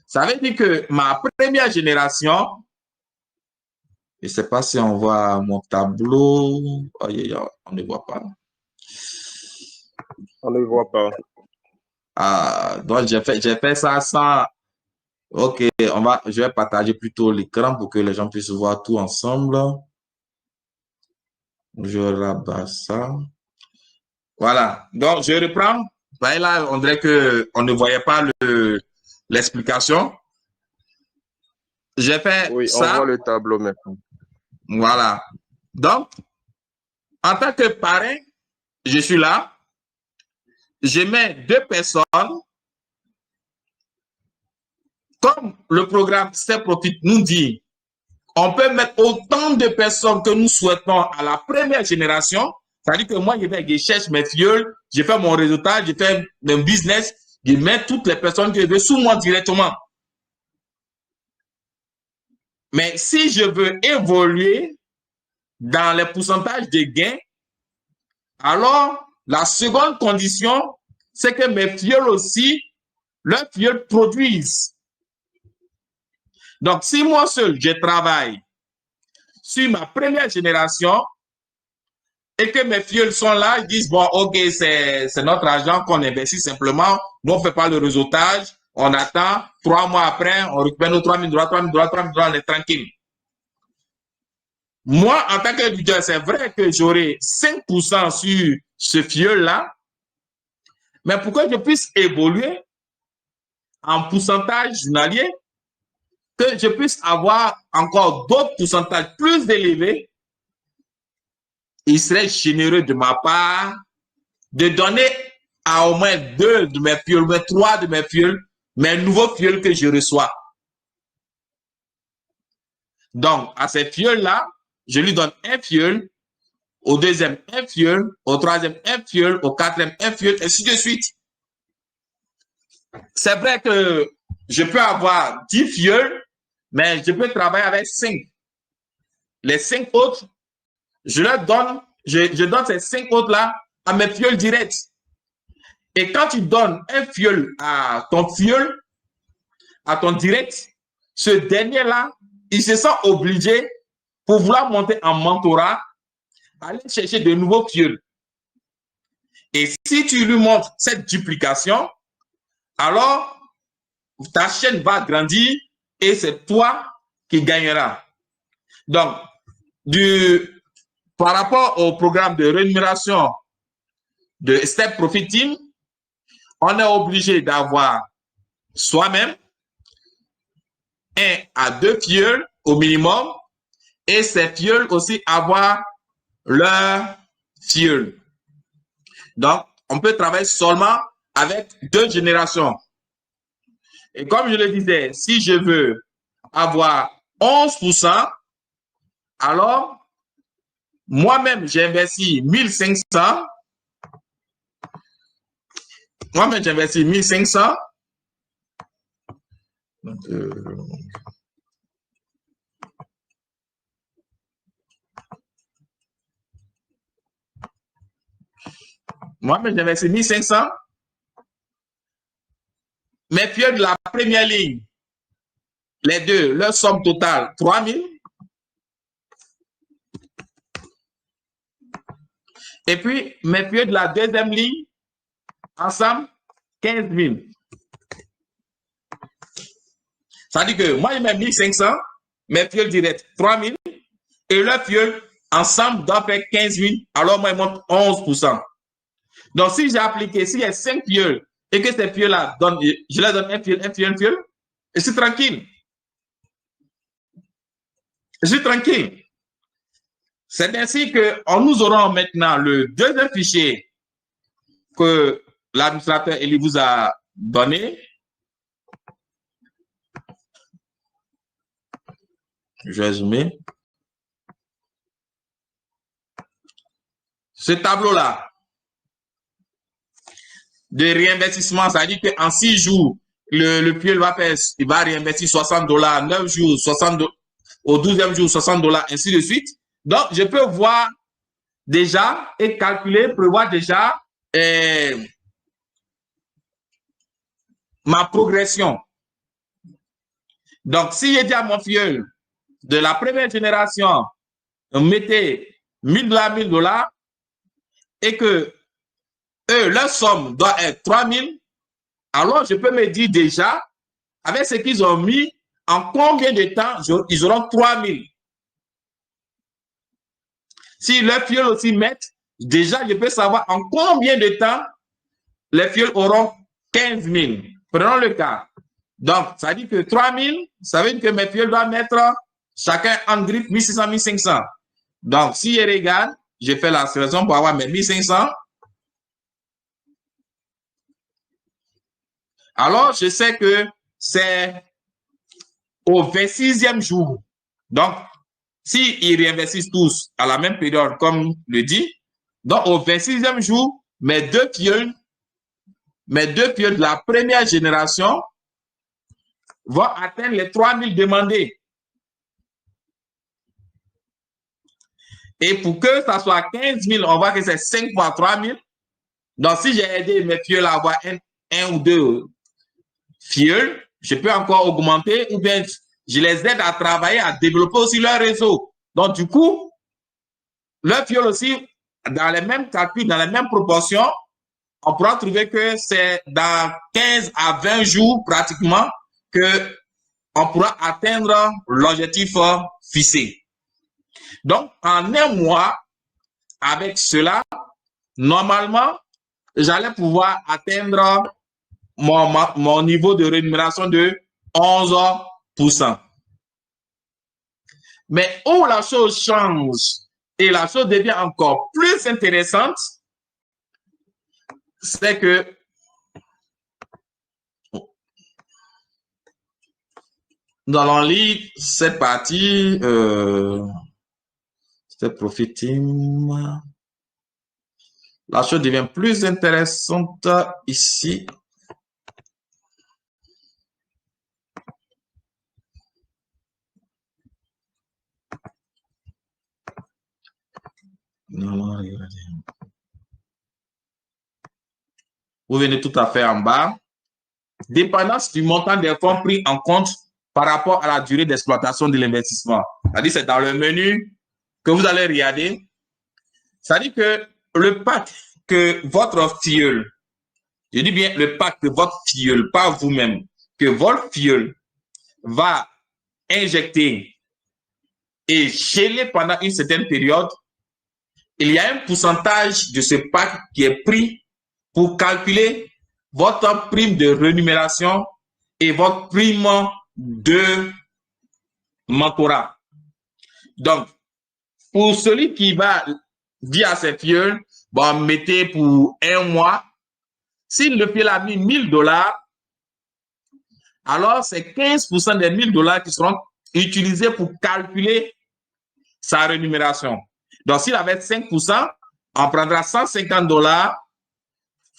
ça veut dire que ma première génération, je ne sais pas si on voit mon tableau, on ne voit pas. On ne voit pas. Ah, donc, j'ai fait ça sans... Ok, je vais partager plutôt l'écran pour que les gens puissent voir tout ensemble. Je rabats ça. Voilà, donc je reprends. Ben là, on dirait qu'on ne voyait pas l'explication. J'ai fait ça. On voit le tableau maintenant. Voilà. Donc, en tant que parrain, je suis là. Je mets 2 personnes. Comme le programme Step Profit nous dit, on peut mettre autant de personnes que nous souhaitons à la première génération. C'est-à-dire que moi, je cherche mes fioles, je fais mon résultat, je fais mon business, je mets toutes les personnes que je veux sous moi directement. Mais si je veux évoluer dans les pourcentages de gains, alors la seconde condition, c'est que mes fioles aussi, leurs fioles produisent. Donc, si moi seul, je travaille sur ma première génération et que mes fioles sont là, ils disent, bon, ok, c'est notre argent qu'on investit simplement, nous, on ne fait pas le réseautage, on attend, 3 mois après, on récupère nos 3 000 $, 3 000 $, 3 000 $, on est tranquille. Moi, en tant que leader, c'est vrai que j'aurai 5% sur ce fiole-là, mais pour que je puisse évoluer en pourcentage journalier, que je puisse avoir encore d'autres pourcentages plus élevés, il serait généreux de ma part de donner à au moins 2 de mes fioles, ou 3 de mes fioles, mes nouveaux fioles que je reçois. Donc, à ces fioles-là, je lui donne un fiole, au deuxième un fiole, au troisième un fiole, au quatrième un fiole, et ainsi de suite. C'est vrai que je peux avoir 10 fioles, mais je peux travailler avec 5. Les 5 autres, je leur donne, je donne ces 5 autres-là à mes fioles directes. Et quand tu donnes un fiole à ton fiole, à ton direct, ce dernier-là, il se sent obligé, pour vouloir monter en mentorat, aller chercher de nouveaux fioles. Et si tu lui montres cette duplication, alors ta chaîne va grandir et c'est toi qui gagneras. Donc, par rapport au programme de rémunération de Step Profit Team, on est obligé d'avoir soi-même 1 à 2 fioles au minimum et ces fioles aussi avoir leur fiole. Donc, on peut travailler seulement avec 2 générations. Et comme je le disais, si je veux avoir 11%, alors moi-même, j'investis 1500. Moi-même, j'investis 1500. Moi-même, j'investis 1500. Mes fioles de la première ligne, les deux, leur somme totale, 3000. Et puis, mes fioles de la deuxième ligne, ensemble, 15 000. Ça veut dire que moi, je mets 1500, mes fioles directes, 3000, et leurs fioles, ensemble, doivent faire 15 000. Alors, moi, je monte 11%. Donc, si j'ai appliqué, s'il y a 5 fioles, et que ces fioles-là, je leur donne un fiole, et je suis tranquille. Je suis tranquille. C'est ainsi que nous aurons maintenant le deuxième fichier que l'administrateur Eli vous a donné. Je vais zoomer. ce tableau-là de réinvestissement, ça dit qu'en 6 jours, le fuel il va réinvestir $60, 9 jours, 60 au 12e jour, $60, ainsi de suite. Donc, je peux voir déjà et calculer, prévoir déjà ma progression. Donc, si j'ai dit à mon fuel de la première génération, mettez $1000, $1000, et que eux, leur somme doit être 3000, alors je peux me dire déjà, avec ce qu'ils ont mis, en combien de temps ils auront 3000. Si leurs fuel aussi mettent, déjà je peux savoir en combien de temps les fuel auront 15 000. Prenons le cas. Donc, ça dit que 3000, ça veut dire que mes fuel doivent mettre chacun en grip 1600, 1500. Donc, si je regarde, je fais la sélection pour avoir mes 1500. Alors, je sais que c'est au 26e jour. Donc, s'ils réinvestissent tous à la même période, comme le dit, donc au 26e jour, mes deux fuels de la première génération vont atteindre les 3000 demandés. Et pour que ça soit 15 000, on voit que c'est 5 fois 3000. Donc, si j'ai aidé mes fuels à avoir un ou deux fuels, je peux encore augmenter ou bien je les aide à travailler, à développer aussi leur réseau. Donc, du coup, leur fuel aussi, dans les mêmes calculs, dans les mêmes proportions, on pourra trouver que c'est dans 15 à 20 jours pratiquement que on pourra atteindre l'objectif fixé. Donc, en un mois, avec cela, normalement, j'allais pouvoir atteindre mon niveau de rémunération de 11%. Mais où la chose change et la chose devient encore plus intéressante, c'est que nous allons lire cette partie, c'est Profit Team. La chose devient plus intéressante ici. Vous venez tout à fait en bas. Dépendance du montant des fonds pris en compte par rapport à la durée d'exploitation de l'investissement. C'est-à-dire, c'est dans le menu que vous allez regarder. C'est-à-dire que le pack que votre fuel, je dis bien le pack que votre fuel, pas vous-même, que votre fuel va injecter et geler pendant une certaine période, il y a un pourcentage de ce pack qui est pris pour calculer votre prime de rémunération et votre prime de mentorat. Donc, pour celui qui va dire à ses fuel, bon, mettez pour un mois, si le fuel a mis $1000, alors c'est 15% des $1000 qui seront utilisés pour calculer sa rémunération. Donc, s'il avait 5%, on prendra $150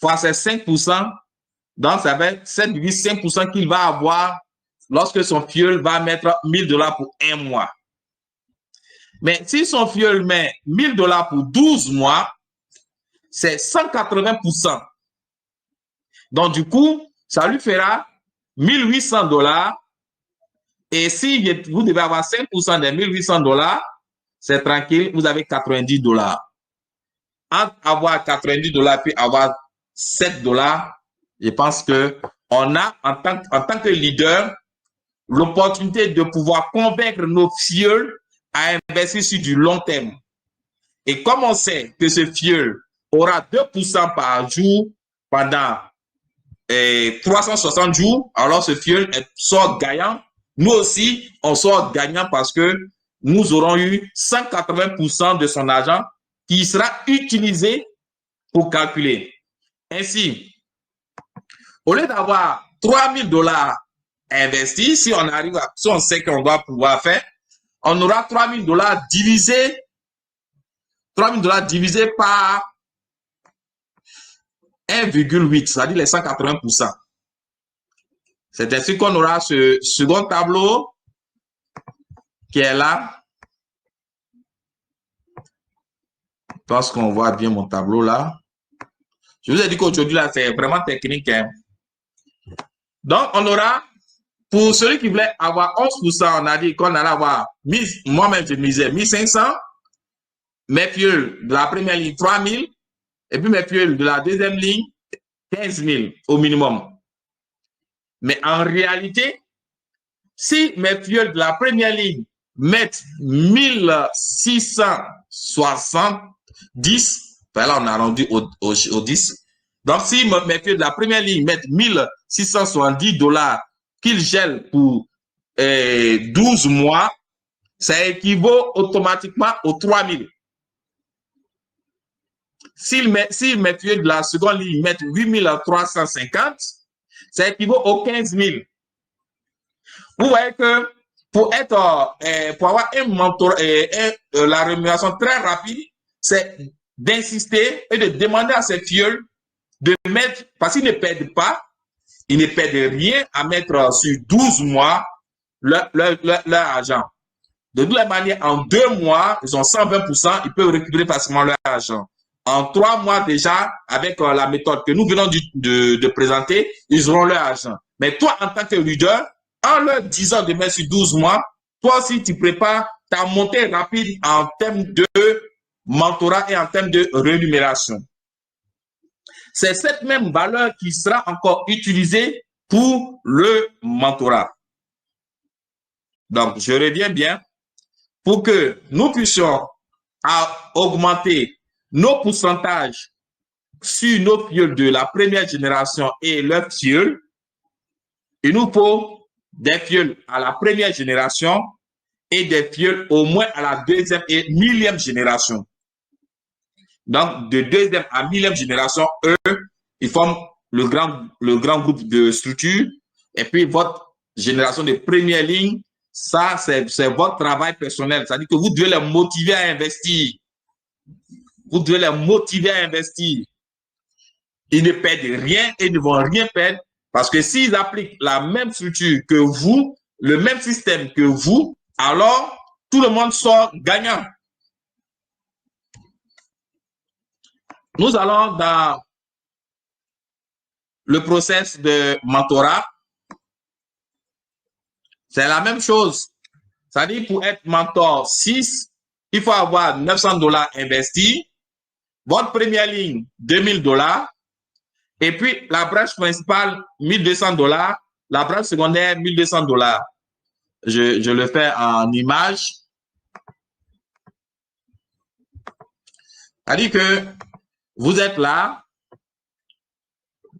fois ces 5%. Donc, ça va être 7,5% qu'il va avoir lorsque son fuel va mettre $1000 pour un mois. Mais si son fuel met $1000 pour 12 mois, c'est 180%. Donc, du coup, ça lui fera $1800. Et si vous devez avoir 5% des $1800, c'est tranquille, vous avez $90. Entre avoir $90 puis avoir $7, je pense qu'on a, en tant que leader, l'opportunité de pouvoir convaincre nos fuels à investir sur du long terme. Et comme on sait que ce fuel aura 2% par jour pendant 360 jours, alors ce fuel sort gagnant. Nous aussi, on sort gagnant parce que nous aurons eu 180% de son argent qui sera utilisé pour calculer. Ainsi, au lieu d'avoir $3000 investis, si on sait qu'on doit pouvoir faire, on aura $3000 divisé 3 000 $ divisé par 1,8, c'est-à-dire les 180%. C'est ainsi qu'on aura ce second tableau qui est là. Je pense qu'on voit bien mon tableau là. Je vous ai dit qu'aujourd'hui, là, c'est vraiment technique. Hein. Donc, on aura, pour celui qui voulait avoir 11%, on a dit qu'on allait avoir, moi-même, je misais 1500. Mes fioles de la première ligne, 3000. Et puis mes fioles de la deuxième ligne, 15 000 au minimum. Mais en réalité, si mes fioles de la première ligne mettent 1670, ben là on a rendu au 10. Donc si mes fioles de la première ligne mettent 1670 $ qu'ils gèlent pour 12 mois, ça équivaut automatiquement aux 3000. S'ils mes fioles de la seconde ligne mettent 8350, ça équivaut aux 15 000. Vous voyez que pour avoir un mentor, la rémunération très rapide, c'est d'insister et de demander à ces fioles de mettre, parce qu'ils ne perdent pas, ils ne perdent rien à mettre sur 12 mois leur argent. De toute manière, en 2 mois, ils ont 120%, ils peuvent récupérer facilement leur argent. En 3 mois déjà, avec la méthode que nous venons de présenter, ils auront leur argent. Mais toi, en tant que leader, en leur disant de mettre sur 12 mois, toi aussi, tu prépares ta montée rapide en termes de mentorat et en termes de rémunération. C'est cette même valeur qui sera encore utilisée pour le mentorat. Donc, je reviens bien. Pour que nous puissions augmenter nos pourcentages sur nos fioles de la première génération et leurs fioles, il nous faut des fioles à la première génération et des fioles au moins à la deuxième et millième génération. Donc, de deuxième à millième génération, eux, ils forment le grand groupe de structures. Et puis, votre génération de première ligne, ça, c'est votre travail personnel. C'est-à-dire que vous devez les motiver à investir. Vous devez les motiver à investir. Ils ne perdent rien et ne vont rien perdre parce que s'ils appliquent la même structure que vous, le même système que vous, alors tout le monde sort gagnant. Nous allons dans le process de mentorat. C'est la même chose. C'est-à-dire pour être mentor 6, il faut avoir 900 $ investis. Votre première ligne, 2000 $. Et puis, la branche principale, 1200 $. La branche secondaire, 1200 $. Je le fais en image. C'est-à-dire que vous êtes là.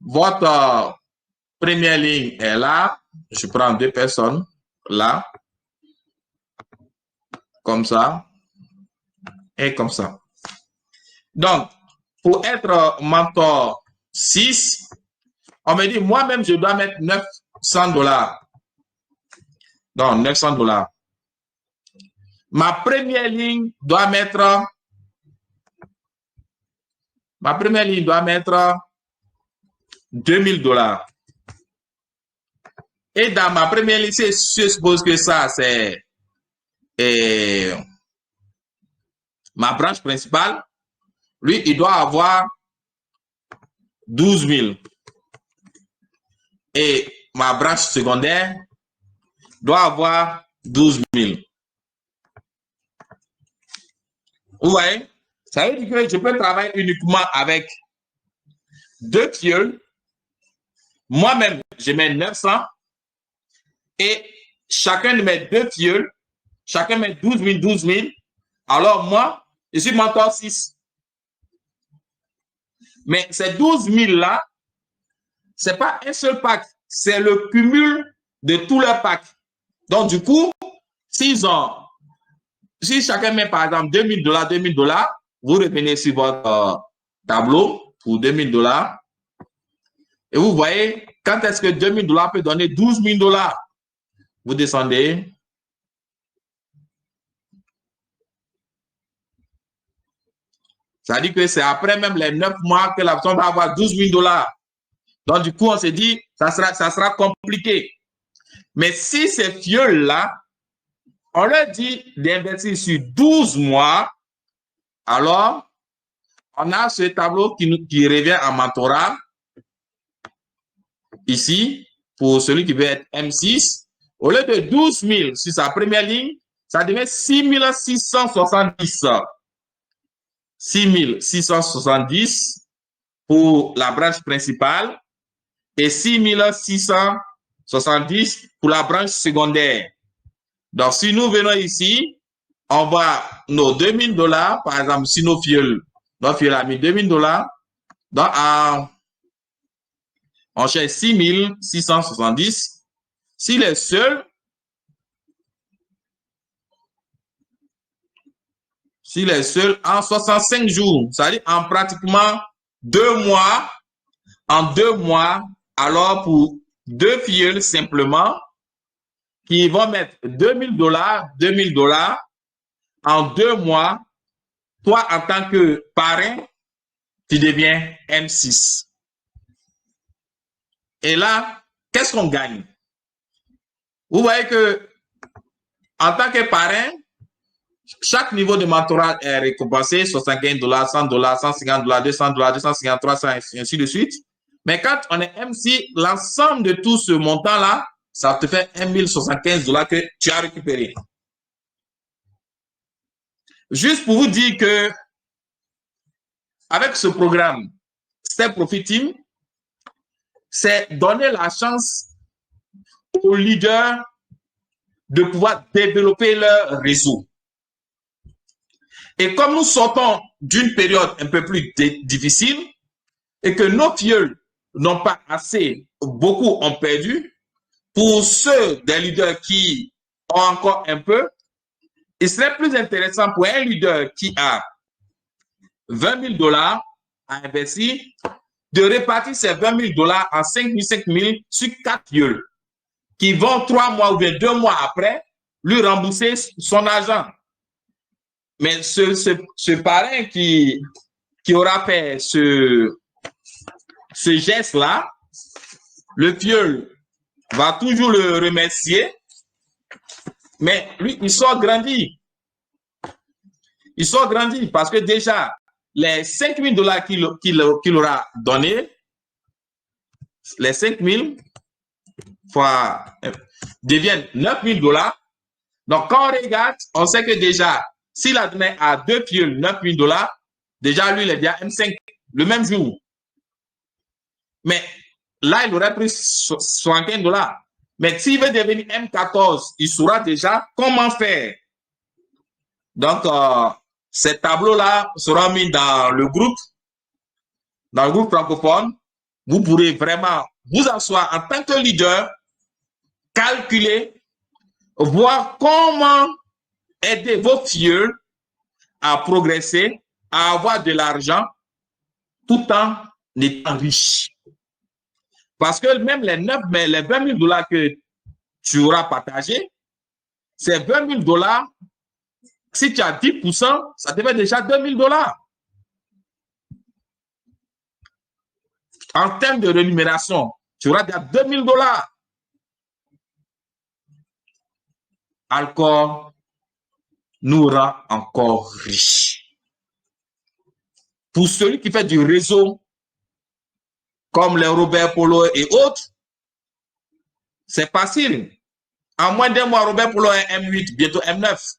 Votre première ligne est là. Je prends 2 personnes. Là. Comme ça. Et comme ça. Donc, pour être mentor 6, on me dit, moi-même, je dois mettre 900 $. Donc, 900 $. Ma première ligne doit mettre 2000 $. Et dans ma première ligne, je suppose que ça, c'est ma branche principale. Lui, il doit avoir 12 000. Et ma branche secondaire doit avoir 12 000. Vous voyez? Ça veut dire que je peux travailler uniquement avec 2 fioles. Moi-même, je mets 900. Et chacun de mes 2 fioles, chacun met 12 000, 12 000. Alors moi, je suis mentor 6. Mais ces 12 000 là, ce n'est pas un seul pack, c'est le cumul de tous leurs packs. Donc, du coup, si chacun met par exemple 2000 $, 2000 $, vous revenez sur votre tableau pour 2000 $. Et vous voyez, quand est-ce que 2000 $ peut donner 12 000 $? Vous descendez. Ça dit que c'est après même les 9 mois que la personne va avoir 12 000 dollars. Donc, du coup, on s'est dit, ça sera compliqué. Mais si ces fioles-là, on leur dit d'investir sur 12 mois, alors, on a ce tableau qui revient en mentorat. Ici, pour celui qui veut être M6, au lieu de 12 000 sur sa première ligne, ça devient 6 670. 6 670 pour la branche principale et 6 670 pour la branche secondaire. Donc, si nous venons ici, on va nos 2 000 dollars, par exemple, si nos fioles a mis 2 000 dollars, donc on cherche 6 670. S'il est seul, en 65 jours, c'est-à-dire en pratiquement 2 mois, alors pour 2 fioles simplement, qui vont mettre 2 000 dollars, en 2 mois, toi, en tant que parrain, tu deviens M6. Et là, qu'est-ce qu'on gagne? Vous voyez que, en tant que parrain, chaque niveau de mentorat est récompensé, 75 dollars, 100 dollars, 150 dollars, 200 dollars, 250, 300, et ainsi de suite. Mais quand on est MC, l'ensemble de tout ce montant-là, ça te fait 1 075 dollars que tu as récupéré. Juste pour vous dire que, avec ce programme, Step Profit Team, c'est donner la chance aux leaders de pouvoir développer leur réseau. Et comme nous sortons d'une période un peu plus difficile et que nos fioles n'ont pas assez, beaucoup ont perdu, pour ceux des leaders qui ont encore un peu, il serait plus intéressant pour un leader qui a 20 000 dollars à investir, de répartir ces 20 000 dollars en 5 000, 5 000 sur 4 fioles qui vont 3 mois ou bien 2 mois après lui rembourser son argent. Mais ce parrain qui aura fait ce geste-là, le fiole va toujours le remercier, mais lui, il sort grandi. Il sort grandi parce que déjà, les 5 000 dollars qu'il aura donné, les 5 000 fois deviennent 9 000 dollars. Donc, quand on regarde, on sait que déjà, s'il a donné à 2 fioles 9 000 dollars, déjà, lui, il est déjà M5 le même jour. Mais là, il aurait pris 75 dollars. Mais s'il veut devenir M14, il saura déjà comment faire. Donc, ces tableaux-là seront mis dans le groupe francophone. Vous pourrez vraiment vous asseoir en tant que leader, calculer, voir comment aider vos fioles à progresser, à avoir de l'argent, tout en étant riche. Parce que même les 20 000 dollars que tu auras partagé, ces 20 000 dollars, si tu as 10%, ça te fait déjà 2 000 dollars. En termes de rémunération, tu auras déjà 2 000 dollars. Encore, nous rend encore riches. Pour celui qui fait du réseau, comme les Robert Polo et autres, c'est facile. En moins d'un mois, Robert Polo est M8, bientôt M9.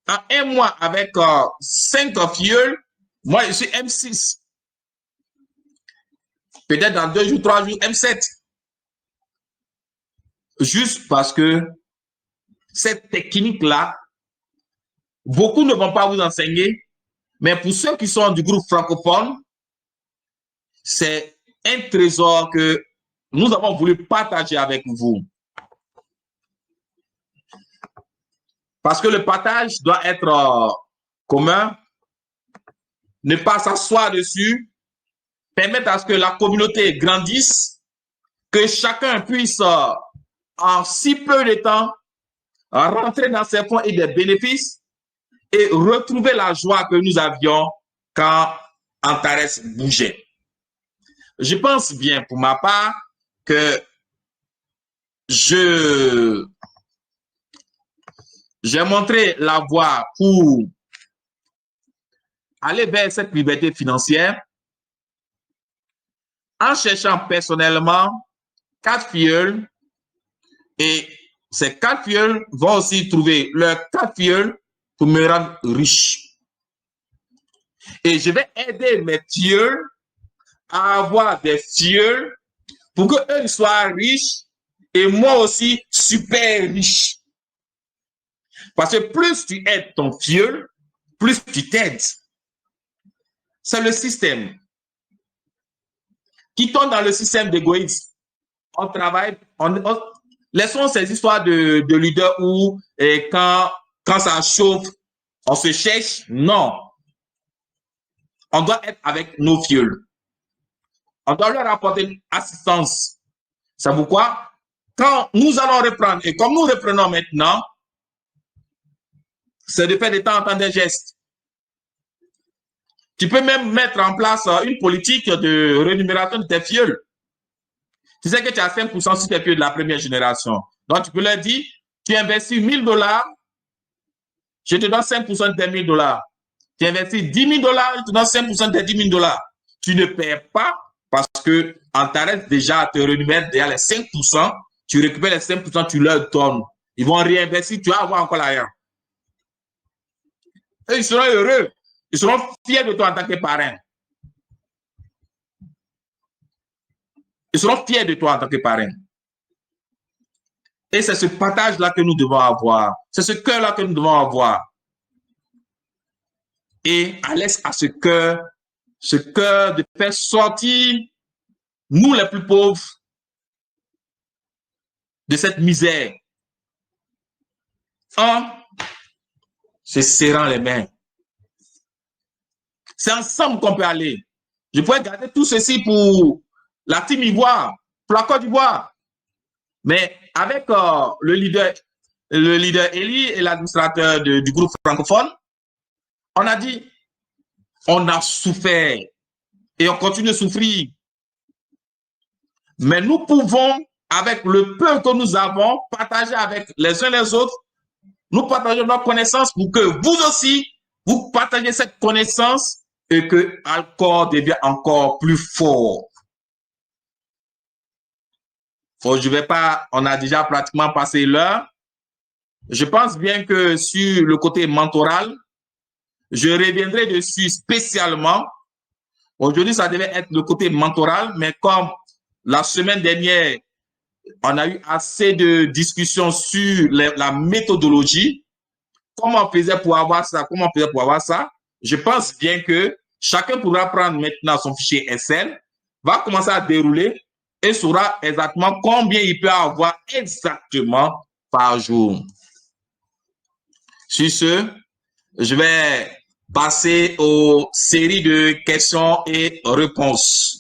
En un mois, avec 5 fioles, moi, je suis M6. Peut-être dans 2 jours, 3 jours, M7. Juste parce que cette technique-là, beaucoup ne vont pas vous enseigner, mais pour ceux qui sont du groupe francophone, c'est un trésor que nous avons voulu partager avec vous. Parce que le partage doit être commun, ne pas s'asseoir dessus, permettre à ce que la communauté grandisse, que chacun puisse, en si peu de temps, rentrer dans ses fonds et des bénéfices, et retrouver la joie que nous avions quand Antares bougeait. Je pense bien pour ma part que j'ai montré la voie pour aller vers cette liberté financière en cherchant personnellement 4 filleuls, et ces 4 filleuls vont aussi trouver leurs 4 filleuls pour me rendre riche. Et je vais aider mes filleuls à avoir des filleuls pour qu'eux soient riches et moi aussi super riche. Parce que plus tu aides ton filleul, plus tu t'aides. C'est le système. Quittons dans le système d'égoïsme. On travaille, laissons ces histoires de leaders où quand ça chauffe, on se cherche. Non. On doit être avec nos filleuls. On doit leur apporter une assistance. C'est pourquoi, quand nous allons reprendre, et comme nous reprenons maintenant, c'est de faire de temps en temps des gestes. Tu peux même mettre en place une politique de rémunération de tes filleuls. Tu sais que tu as 5% sur tes filleuls de la première génération. Donc, tu peux leur dire, tu investis $1000, je te donne 5% de tes $1000. Tu investis $10 000, je te donne 5% de tes $10 000. Tu ne perds pas parce que Antares déjà te rémunère déjà les 5%. Tu récupères les 5%, tu leur donnes. Ils vont réinvestir, tu vas avoir encore l'argent. Et ils seront heureux. Ils seront fiers de toi en tant que parrain. Ils seront fiers de toi en tant que parrain. Et c'est ce partage-là que nous devons avoir. C'est ce cœur-là que nous devons avoir. Et à l'aise à ce cœur de faire sortir nous les plus pauvres de cette misère. En se serrant les mains. C'est ensemble qu'on peut aller. Je pourrais garder tout ceci pour la Team Ivoire, pour la Côte d'Ivoire. Mais avec le leader Eli et l'administrateur du groupe francophone, on a dit, on a souffert et on continue de souffrir. Mais nous pouvons, avec le peu que nous avons, partager avec les uns les autres. Nous partageons nos connaissances pour que vous aussi, vous partagez cette connaissance et que Alcor devient encore plus fort. Je vais pas, on a déjà pratiquement passé l'heure. Je pense bien que sur le côté mentoral, je reviendrai dessus spécialement. Aujourd'hui, ça devait être le côté mentoral, mais comme la semaine dernière, on a eu assez de discussions sur la méthodologie, comment on faisait pour avoir ça, je pense bien que chacun pourra prendre maintenant son fichier Excel, va commencer à dérouler et saura exactement combien il peut avoir exactement par jour. Sur ce, je vais passer aux séries de questions et réponses.